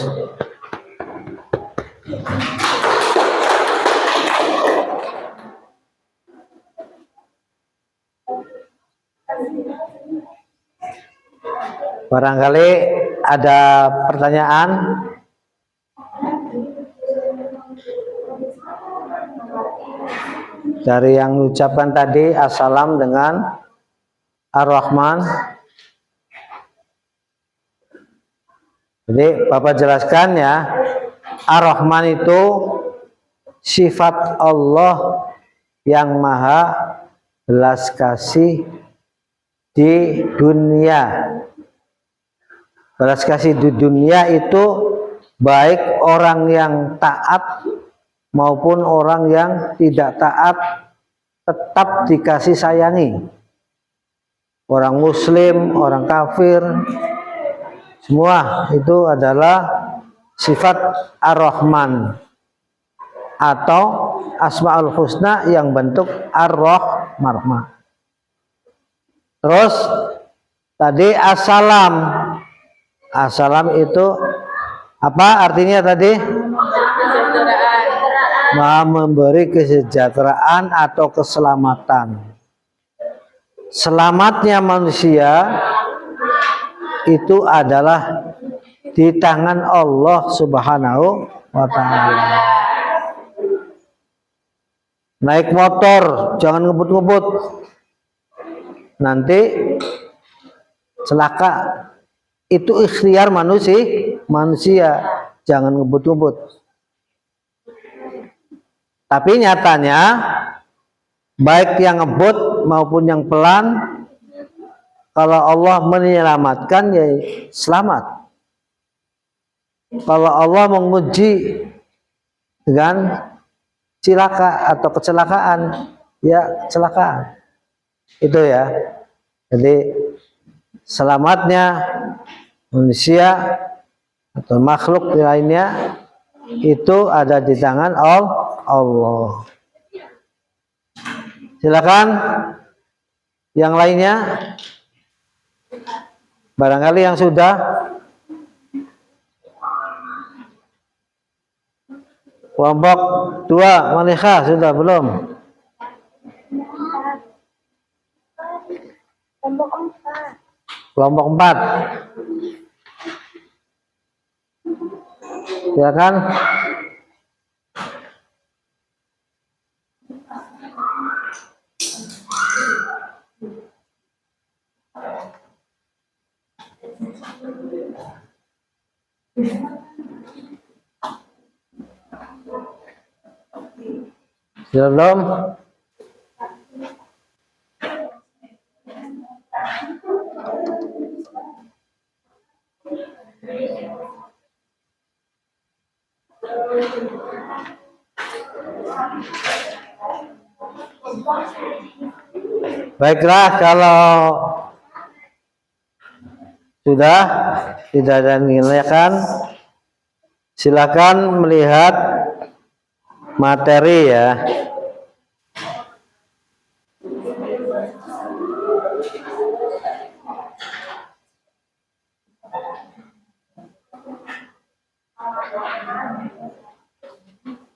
Barangkali ada pertanyaan? Dari yang ucapkan tadi, assalam dengan Ar-Rahman. Jadi Bapak jelaskan ya, Ar-Rahman itu sifat Allah yang maha belas kasih di dunia. Belas kasih di dunia itu baik orang yang taat maupun orang yang tidak taat tetap dikasih sayangi. Orang muslim, orang kafir, semua itu adalah sifat Ar-Rahman atau Asmaul Husna yang bentuk Ar-Rahman. Terus tadi assalam. Assalam itu apa artinya tadi? Maha memberi kesejahteraan atau keselamatan. Selamatnya manusia itu adalah di tangan Allah Subhanahu wa ta'ala. Naik motor jangan ngebut-ngebut, nanti celaka. Itu ikhtiar manusia, jangan ngebut-ngebut. Tapi nyatanya baik yang ngebut maupun yang pelan, kalau Allah menyelamatkan ya selamat. Kalau Allah menguji dengan cilaka atau kecelakaan, ya kecelakaan. Itu ya. Jadi selamatnya manusia atau makhluk lainnya itu ada di tangan Allah. Silakan yang lainnya, barangkali yang sudah. Kelompok 2 Malika sudah belum? Kelompok 4. Silakan. Sudah belum? Baiklah, kalau sudah tidak ada nilaikan, silakan melihat materi ya.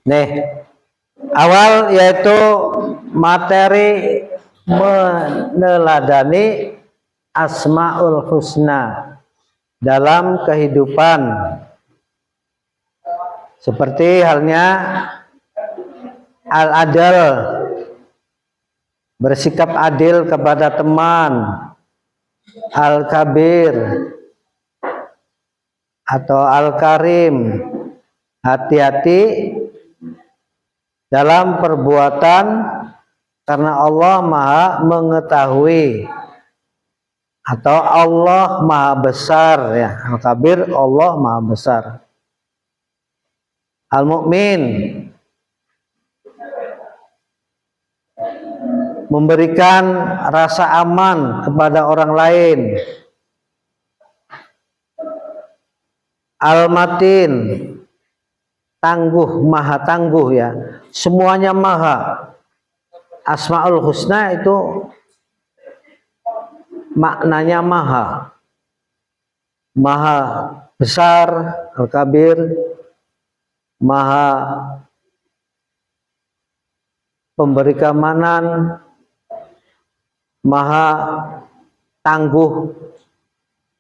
Nih, awal yaitu materi meneladani Asmaul Husna dalam kehidupan, seperti halnya al-adl, bersikap adil kepada teman, al-kabir atau al-karim, hati-hati dalam perbuatan karena Allah Maha mengetahui atau Allah Maha besar ya. Al-kabir, Allah Maha besar. Al-mu'min, memberikan rasa aman kepada orang lain. Al-matin, tangguh, maha tangguh ya, semuanya maha. Asmaul Husna itu maknanya maha, maha besar, al-kabir, maha pemberi keamanan, maha tangguh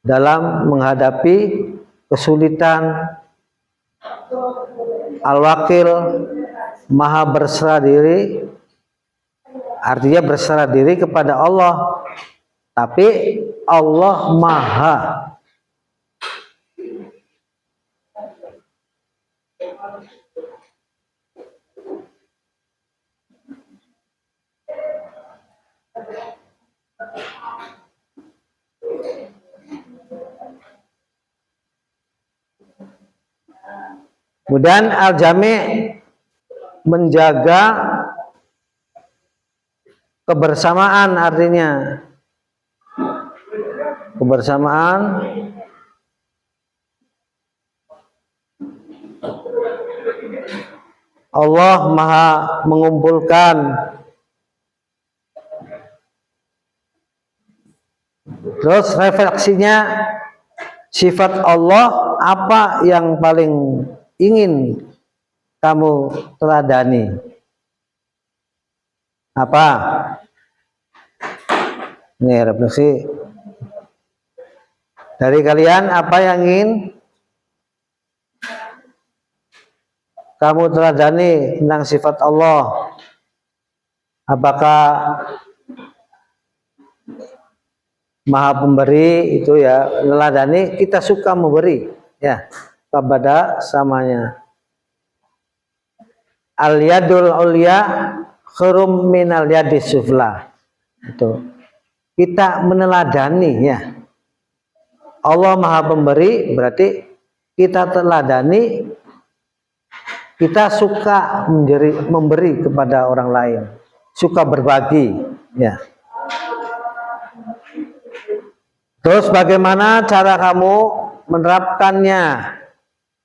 dalam menghadapi kesulitan. Al-wakil, maha berserah diri, artinya berserah diri kepada Allah, tapi Allah maha. Kemudian al-jami', menjaga kebersamaan, artinya kebersamaan Allah maha mengumpulkan. Terus refleksinya sifat Allah apa yang paling ingin kamu teladani? Apa? Ini refleksi dari kalian, apa yang ingin kamu teladani tentang sifat Allah? Apakah Maha Pemberi itu ya, meneladani kita suka memberi ya kepada samanya. Al yadul ulya khairum minal yadis sufla. Itu kita meneladani ya. Allah Maha Pemberi berarti kita teladani, kita suka memberi kepada orang lain, suka berbagi ya. Terus bagaimana cara kamu menerapkannya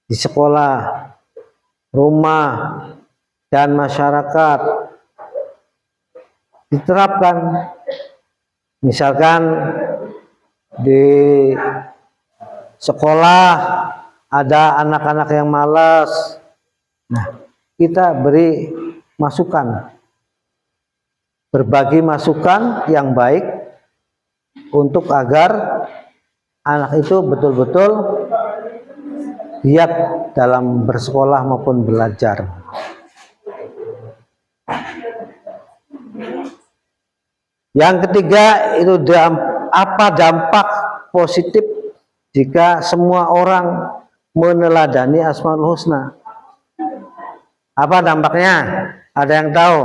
di sekolah, rumah, dan masyarakat? Diterapkan. Misalkan di sekolah ada anak-anak yang malas. Nah, kita beri masukan. Berbagi masukan yang baik untuk agar anak itu betul-betul giat dalam bersekolah maupun belajar. Yang ketiga itu apa dampak positif jika semua orang meneladani Asmaul Husna? Apa dampaknya? Ada yang tahu?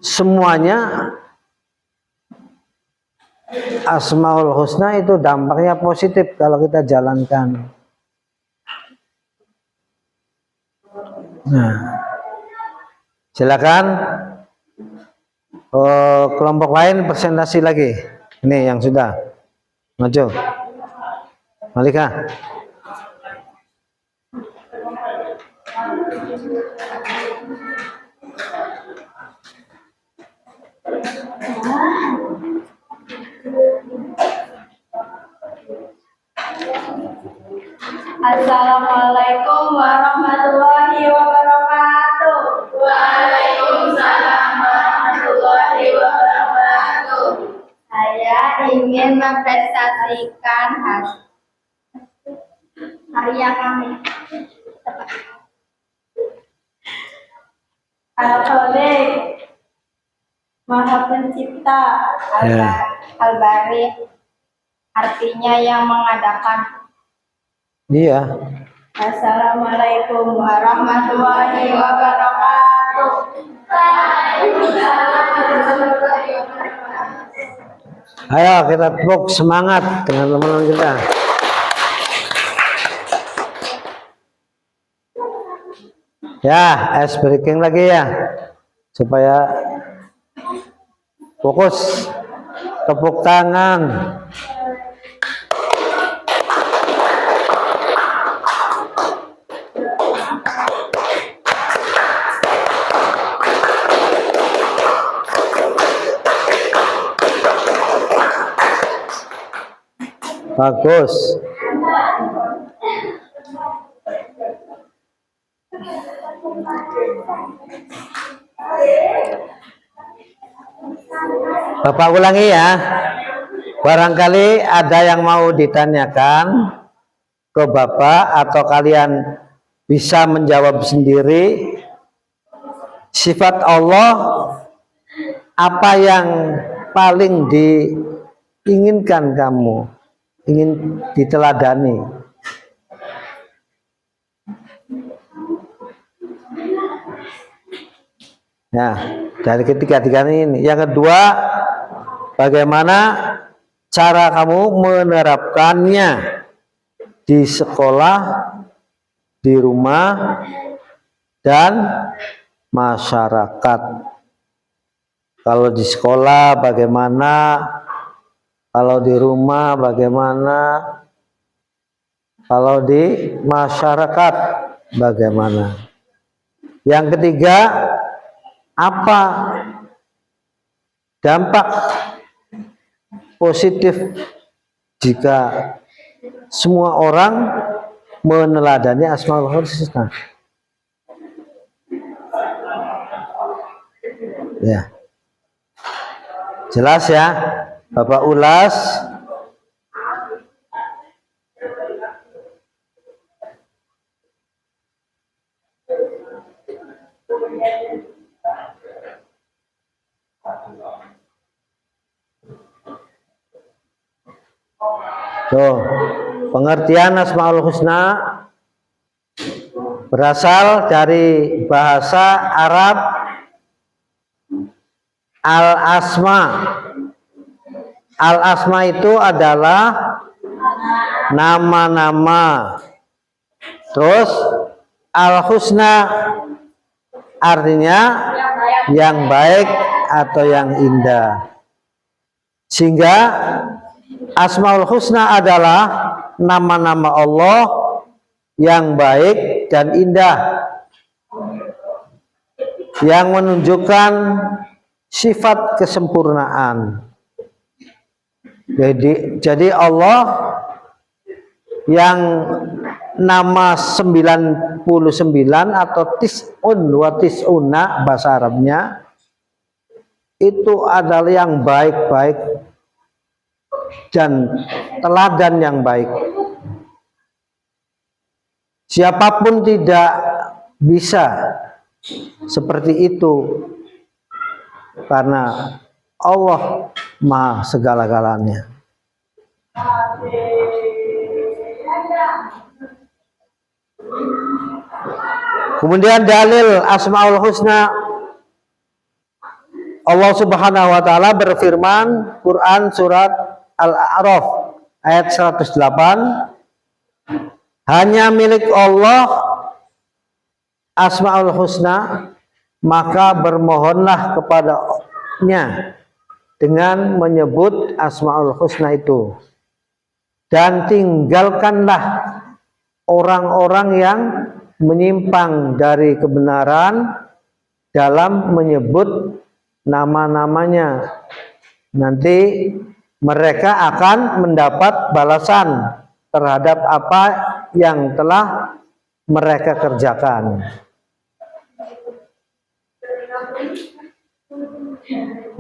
Semuanya Asmaul Husna itu dampaknya positif kalau kita jalankan. Nah, silakan kelompok lain presentasi lagi. Ini yang sudah maju, Malika. Assalamualaikum warahmatullahi wabarakatuh. Waalaikumsalam warahmatullahi wabarakatuh. Saya ingin mempresentasikan karya kami. Al-Khaliq, Maha Pencipta, Al-Bari, artinya yang mengadakan. Iya. Assalamualaikum warahmatullahi wabarakatuh. Ayo kita tepuk semangat dengan teman-teman kita. Ya, ice breaking lagi ya, supaya fokus. Tepuk tangan. Bagus. Bapak ulangi ya. Barangkali ada yang mau ditanyakan ke Bapak atau kalian bisa menjawab sendiri. Sifat Allah apa yang paling diinginkan kamu, ingin diteladani? Nah, dari ketiga-tiga ini. Yang kedua, bagaimana cara kamu menerapkannya di sekolah, di rumah, dan masyarakat? Kalau di sekolah bagaimana? Kalau di rumah bagaimana? Kalau di masyarakat bagaimana? Yang ketiga, apa dampak positif jika semua orang meneladani Asmaul Husna? Ya, jelas ya, Bapak ulas. Tuh, pengertian Asmaul Husna berasal dari bahasa Arab al-asma. Al-asma itu adalah nama-nama. Terus al-husna artinya yang baik atau yang indah. Sehingga Asmaul Husna adalah nama-nama Allah yang baik dan indah, yang menunjukkan sifat kesempurnaan. Jadi Allah yang nama 99 atau tis'un wa tis'una bahasa Arabnya itu adalah yang baik-baik dan teladan yang baik. Siapapun tidak bisa seperti itu karena Allah Maha segala-galanya. Kemudian dalil Asmaul Husna, Allah Subhanahu wa taala berfirman, Quran surat Al-A'raf ayat 108, hanya milik Allah Asmaul Husna, maka bermohonlah kepadanya dengan menyebut Asmaul Husna itu, dan tinggalkanlah orang-orang yang menyimpang dari kebenaran dalam menyebut nama-namanya. Nanti mereka akan mendapat balasan terhadap apa yang telah mereka kerjakan.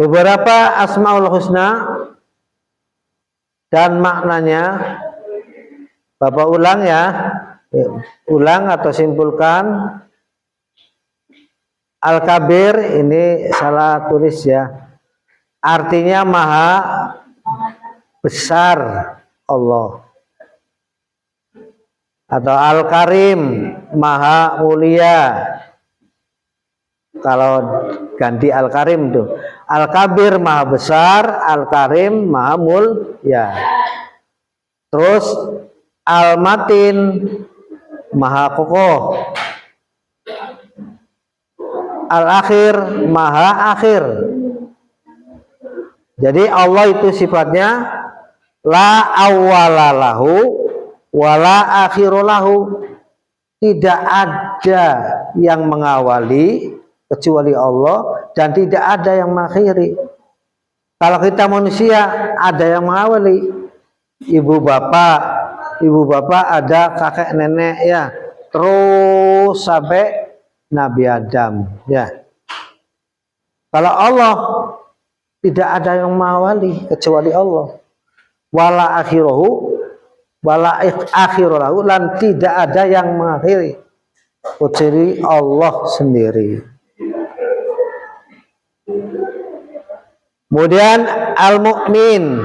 Beberapa Asmaul Husna dan maknanya, Bapak ulang ya, ulang atau simpulkan. Al-Kabir ini salah tulis ya, artinya maha besar Allah, atau Al-Karim maha mulia. Kalau ganti Al-Karim tuh, Al-Kabir maha besar, Al-Karim maha mulia. Terus Al-Matin maha kokoh, Al-Akhir maha akhir. Jadi Allah itu sifatnya la awwalalahu wala akhirulahu, tidak ada yang mengawali kecuali Allah dan tidak ada yang mengakhiri. Kalau kita manusia ada yang mengawali, ibu bapak ada kakek nenek ya, terus sampai Nabi Adam ya. Kalau Allah tidak ada yang mengawali kecuali Allah. Wala akhiruhu wala akhirulahu, dan tidak ada yang mengakhiri kecuali Allah sendiri. Kemudian Al-Mu'min,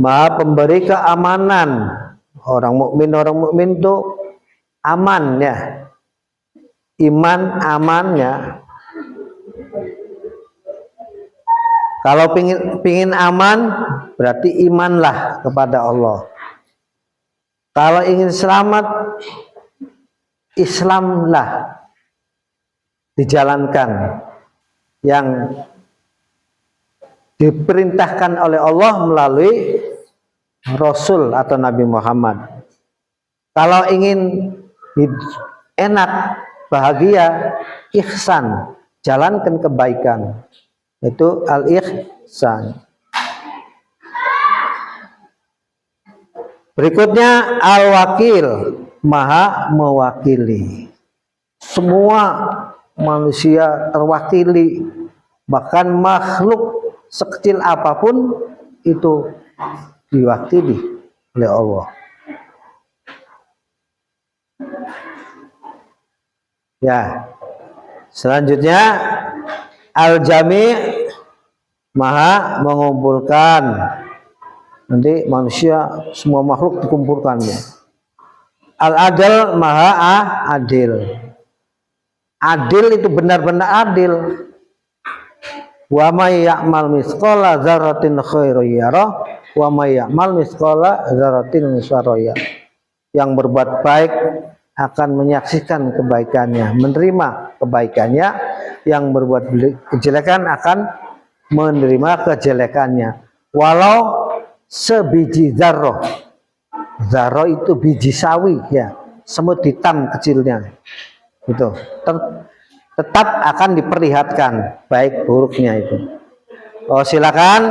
maha pemberi keamanan. Orang mukmin itu aman ya, iman amannya. Kalau pingin aman berarti imanlah kepada Allah. Kalau ingin selamat, Islamlah dijalankan yang diperintahkan oleh Allah melalui Rasul atau Nabi Muhammad. Kalau ingin enak, bahagia, ihsan, jalankan kebaikan. Itu al-ihsan. Berikutnya al-wakil, maha mewakili. Semua manusia terwakili, bahkan makhluk sekecil apapun itu diwakili oleh Allah. Ya. Selanjutnya al-jami' maha mengumpulkan. Nanti manusia semua makhluk dikumpulkan ya. Al-adil maha adil. Adil itu benar-benar adil. Wa may ya'mal mithqala dzarratin khairan yarah wa may ya'mal mithqala dzarratin syarran yarah. Yang berbuat baik akan menyaksikan kebaikannya, menerima kebaikannya. Yang berbuat kejelekan akan menerima kejelekannya. Walau sebiji zarroh. Zarroh itu biji sawi ya, semut hitam kecilnya. Itu tetap akan diperlihatkan baik buruknya itu. Oh, silakan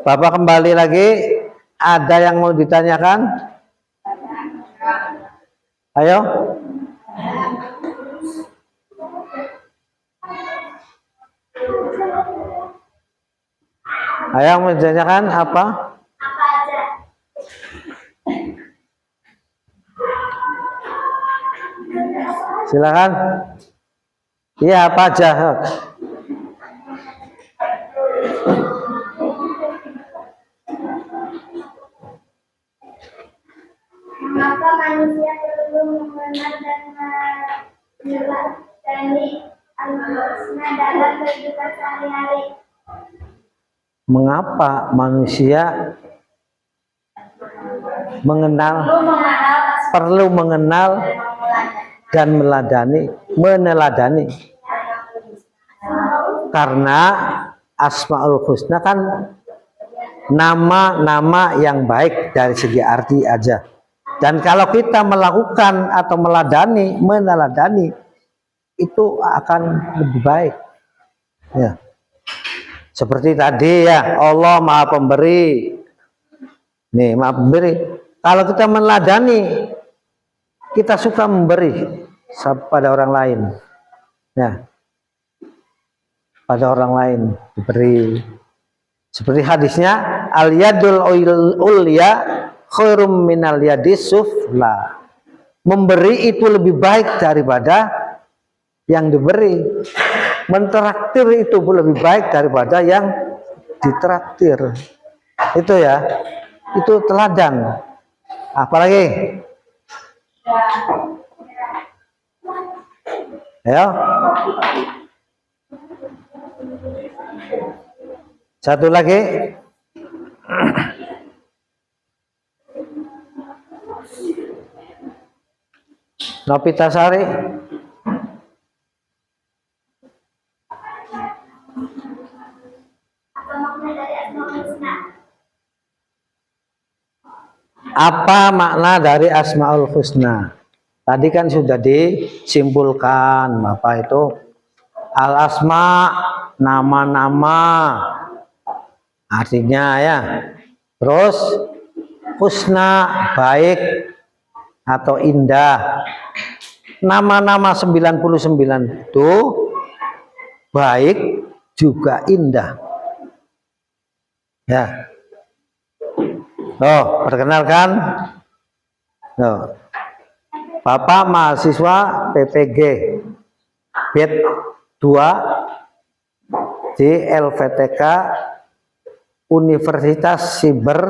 Bapak kembali lagi, ada yang mau ditanyakan? Ayo. Ayo mau ditanyakan apa? Silakan. Iya, apa aja? Mengapa manusia perlu mengenal dan meneladani al-husna dalam kehidupan sehari-hari? Mengapa manusia perlu mengenal dan meneladani? Karena Asmaul Husna kan nama-nama yang baik dari segi arti aja. Dan kalau kita melakukan atau meneladani itu akan lebih baik. Ya. Seperti tadi ya, Allah Maha Pemberi. Nih, Maha Pemberi. Kalau kita meneladani, kita suka memberi pada orang lain. Ya. Pada orang lain diberi. Seperti hadisnya, al-yadul ulya khairum minal yadis sufla. Memberi itu lebih baik daripada yang diberi. Mentraktir itu lebih baik daripada yang ditraktir. Itu ya. Itu teladan. Apalagi? Ayo. Satu lagi. Nopitasari. Apa makna dari Asmaul Husna? Tadi kan sudah disimpulkan apa itu al-asma, nama-nama artinya ya. Terus husna, baik atau indah. Nama-nama 99 itu baik juga indah. Ya. Oh, perkenalkan. Oh. Bapak mahasiswa PPG BED 2 di LVTK Universitas Siber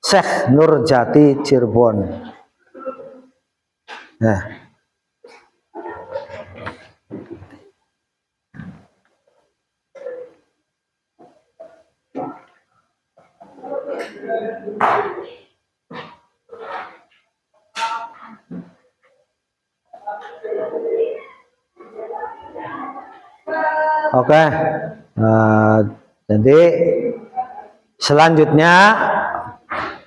Syekh Nurjati Cirebon. Nah. Oke. Jadi selanjutnya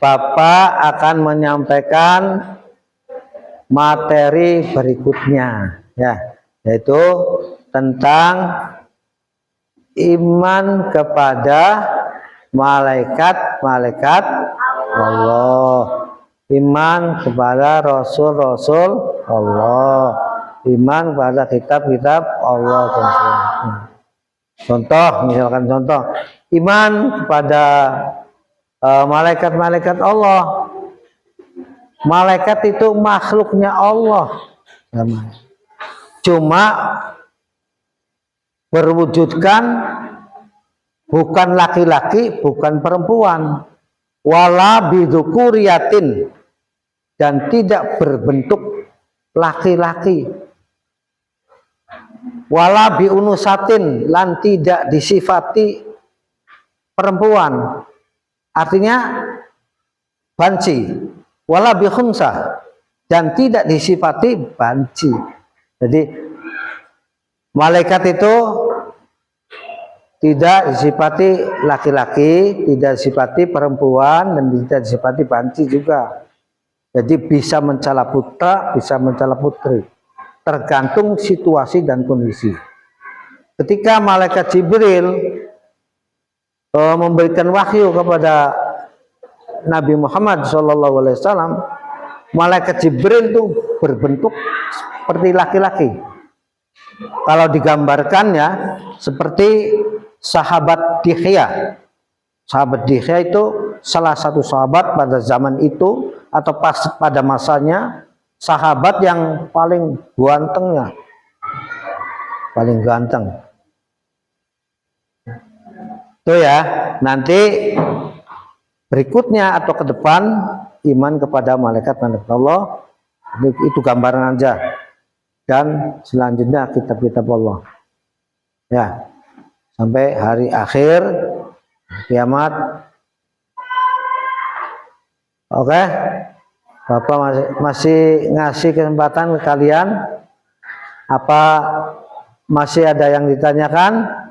Bapak akan menyampaikan materi berikutnya ya, yaitu tentang iman kepada malaikat Allah, iman kepada rasul-rasul Allah, iman kepada kitab-kitab Allah. Contoh, misalkan contoh, iman kepada malaikat-malaikat Allah Malaikat itu makhluknya Allah. Cuma berwujudkan bukan laki-laki, bukan perempuan. Wala bidzukuriyatin, dan tidak berbentuk laki-laki. Wala biunusatin, lan tidak disifati perempuan. Artinya banci. Wala bikhunsa, dan tidak disifati banci. Jadi malaikat itu tidak disifati laki-laki, tidak disifati perempuan, dan tidak disifati banci juga. Jadi bisa mencela putra, bisa mencela putri, tergantung situasi dan kondisi. Ketika malaikat Jibril memberikan wahyu kepada Nabi Muhammad SAW, malaikat Jibril itu berbentuk seperti laki-laki. Kalau digambarkannya seperti sahabat Dihya. Sahabat Dihya itu salah satu sahabat pada zaman itu atau pas pada masanya, sahabat yang paling gantengnya, paling ganteng. Itu ya, nanti berikutnya atau ke depan iman kepada malaikat-malaikat Allah, itu gambaran aja. Dan selanjutnya kitab-kitab Allah. Ya, sampai hari akhir kiamat. Oke, Bapak masih ngasih kesempatan ke kalian. Apa masih ada yang ditanyakan?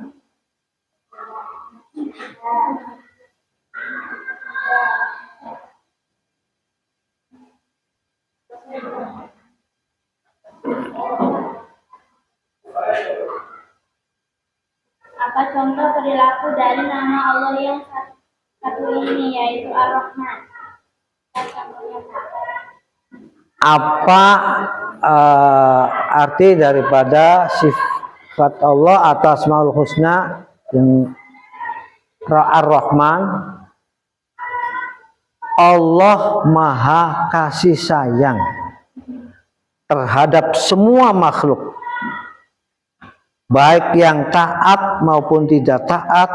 Apa contoh perilaku dari nama Allah yang satu ini, yaitu Ar-Rahman? Contohnya, Pak. Apa arti daripada sifat Allah atau Asmaul Husna yang Ar-Rahman? Allah Maha kasih sayang terhadap semua makhluk, baik yang taat maupun tidak taat,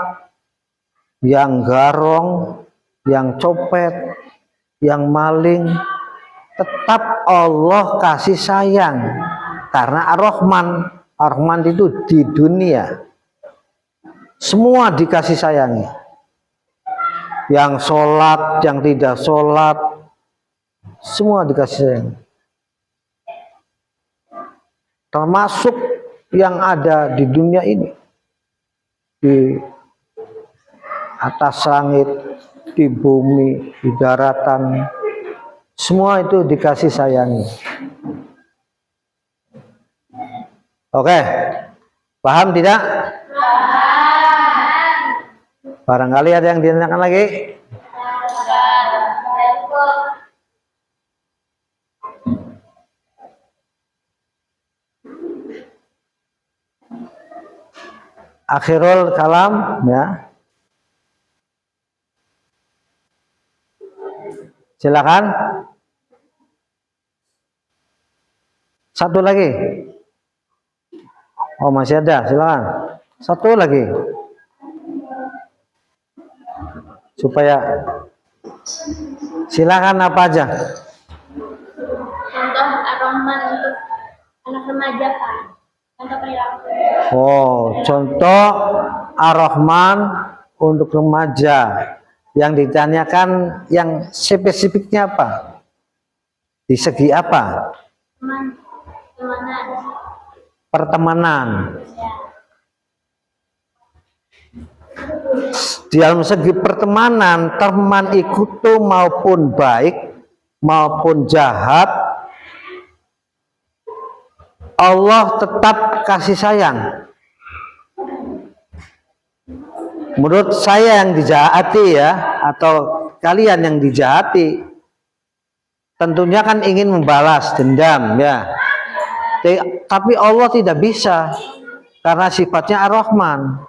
yang garong, yang copet, yang maling, tetap Allah kasih sayang karena Ar-Rahman. Ar-Rahman itu di dunia semua dikasih sayangi, yang sholat, yang tidak sholat, semua dikasih sayang, termasuk yang ada di dunia ini, di atas langit, di bumi, di daratan, semua itu dikasih sayangi. Oke, paham tidak? Barangkali ada yang ditanyakan lagi? Akhirul kalam, ya. Silakan. Satu lagi. Oh, masih ada, silakan. Satu lagi. Supaya silakan apa aja. Contoh Ar-Rahman untuk anak remaja, Pak. Contoh perilaku. Oh, contoh Ar-Rahman untuk remaja. Yang ditanyakan yang spesifiknya apa? Di segi apa? Pertemanan. Di dalam segi pertemanan, teman itu maupun baik maupun jahat, Allah tetap kasih sayang. Menurut saya yang dijahati ya, atau kalian yang dijahati, tentunya kan ingin membalas dendam ya. Tapi Allah tidak bisa karena sifatnya Ar-Rahman.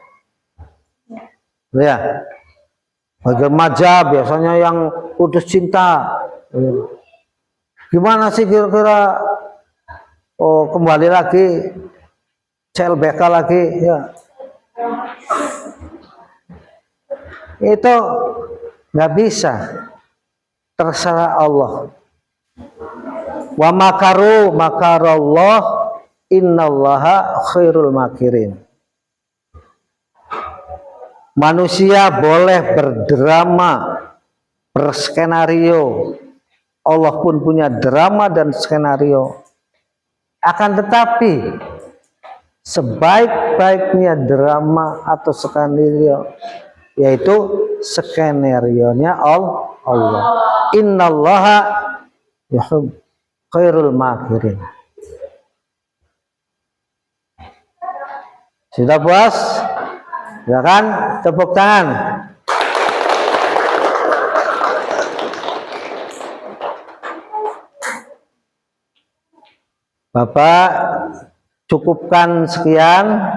Ya. Bagi remaja biasanya yang putus cinta. Gimana sih kira-kira? Oh, kembali lagi CLBK lagi ya. Itu nggak bisa, terserah Allah. Wa makaru makarallah innallaha khairul makirin. Manusia boleh berdrama, berskenario. Allah pun punya drama dan skenario. Akan tetapi sebaik-baiknya drama atau skenario yaitu skenario-nya Allah. Innallaha yuhib khairul makirin. Sudah puas? Silakan tepuk tangan. Bapak cukupkan sekian.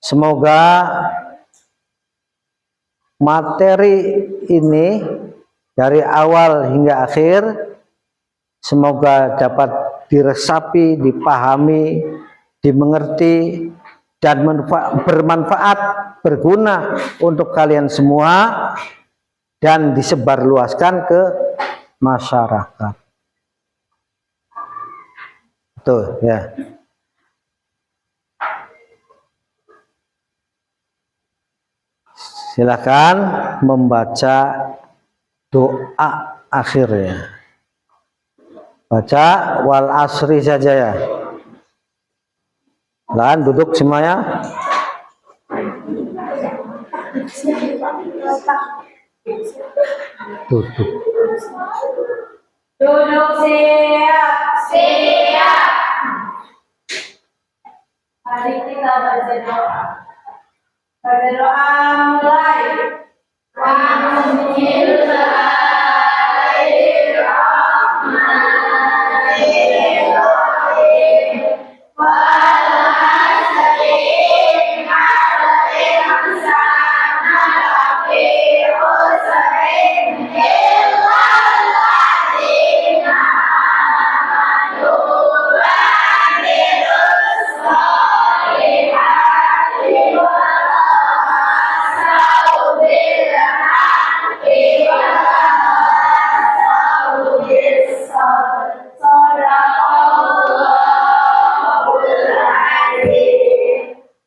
Semoga materi ini dari awal hingga akhir semoga dapat diresapi, dipahami, dimengerti dan bermanfaat, berguna untuk kalian semua dan disebarluaskan ke masyarakat. Tuh ya. Silakan membaca doa akhirnya. Baca wal asri saja ya. Silakan duduk semuanya. Duduk. Duduk siap. Siap. Mari kita baca doa. Baca doa mulai.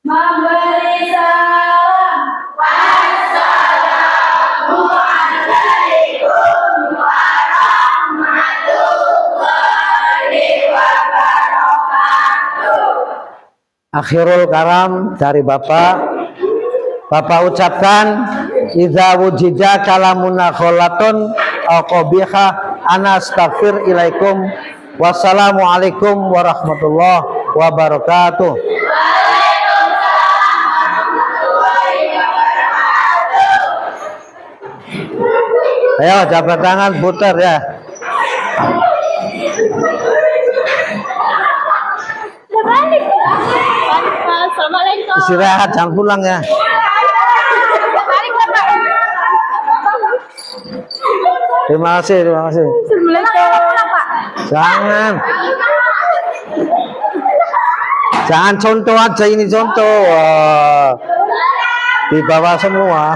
Memberi salam. Wassalamualaikum warahmatullahi wabarakatuh. Akhirul karam dari Bapak ucapkan idza wujida kalamuna kholatun aw qabiha ana astaghfir ilaikum. Wassalamualaikum warahmatullahi wabarakatuh. Ayo jabat tangan putar ya. Assalamualaikum. Istirahat jangan pulang ya. Terima kasih. Jangan contoh aja ini contoh. Wah, di bawah semua.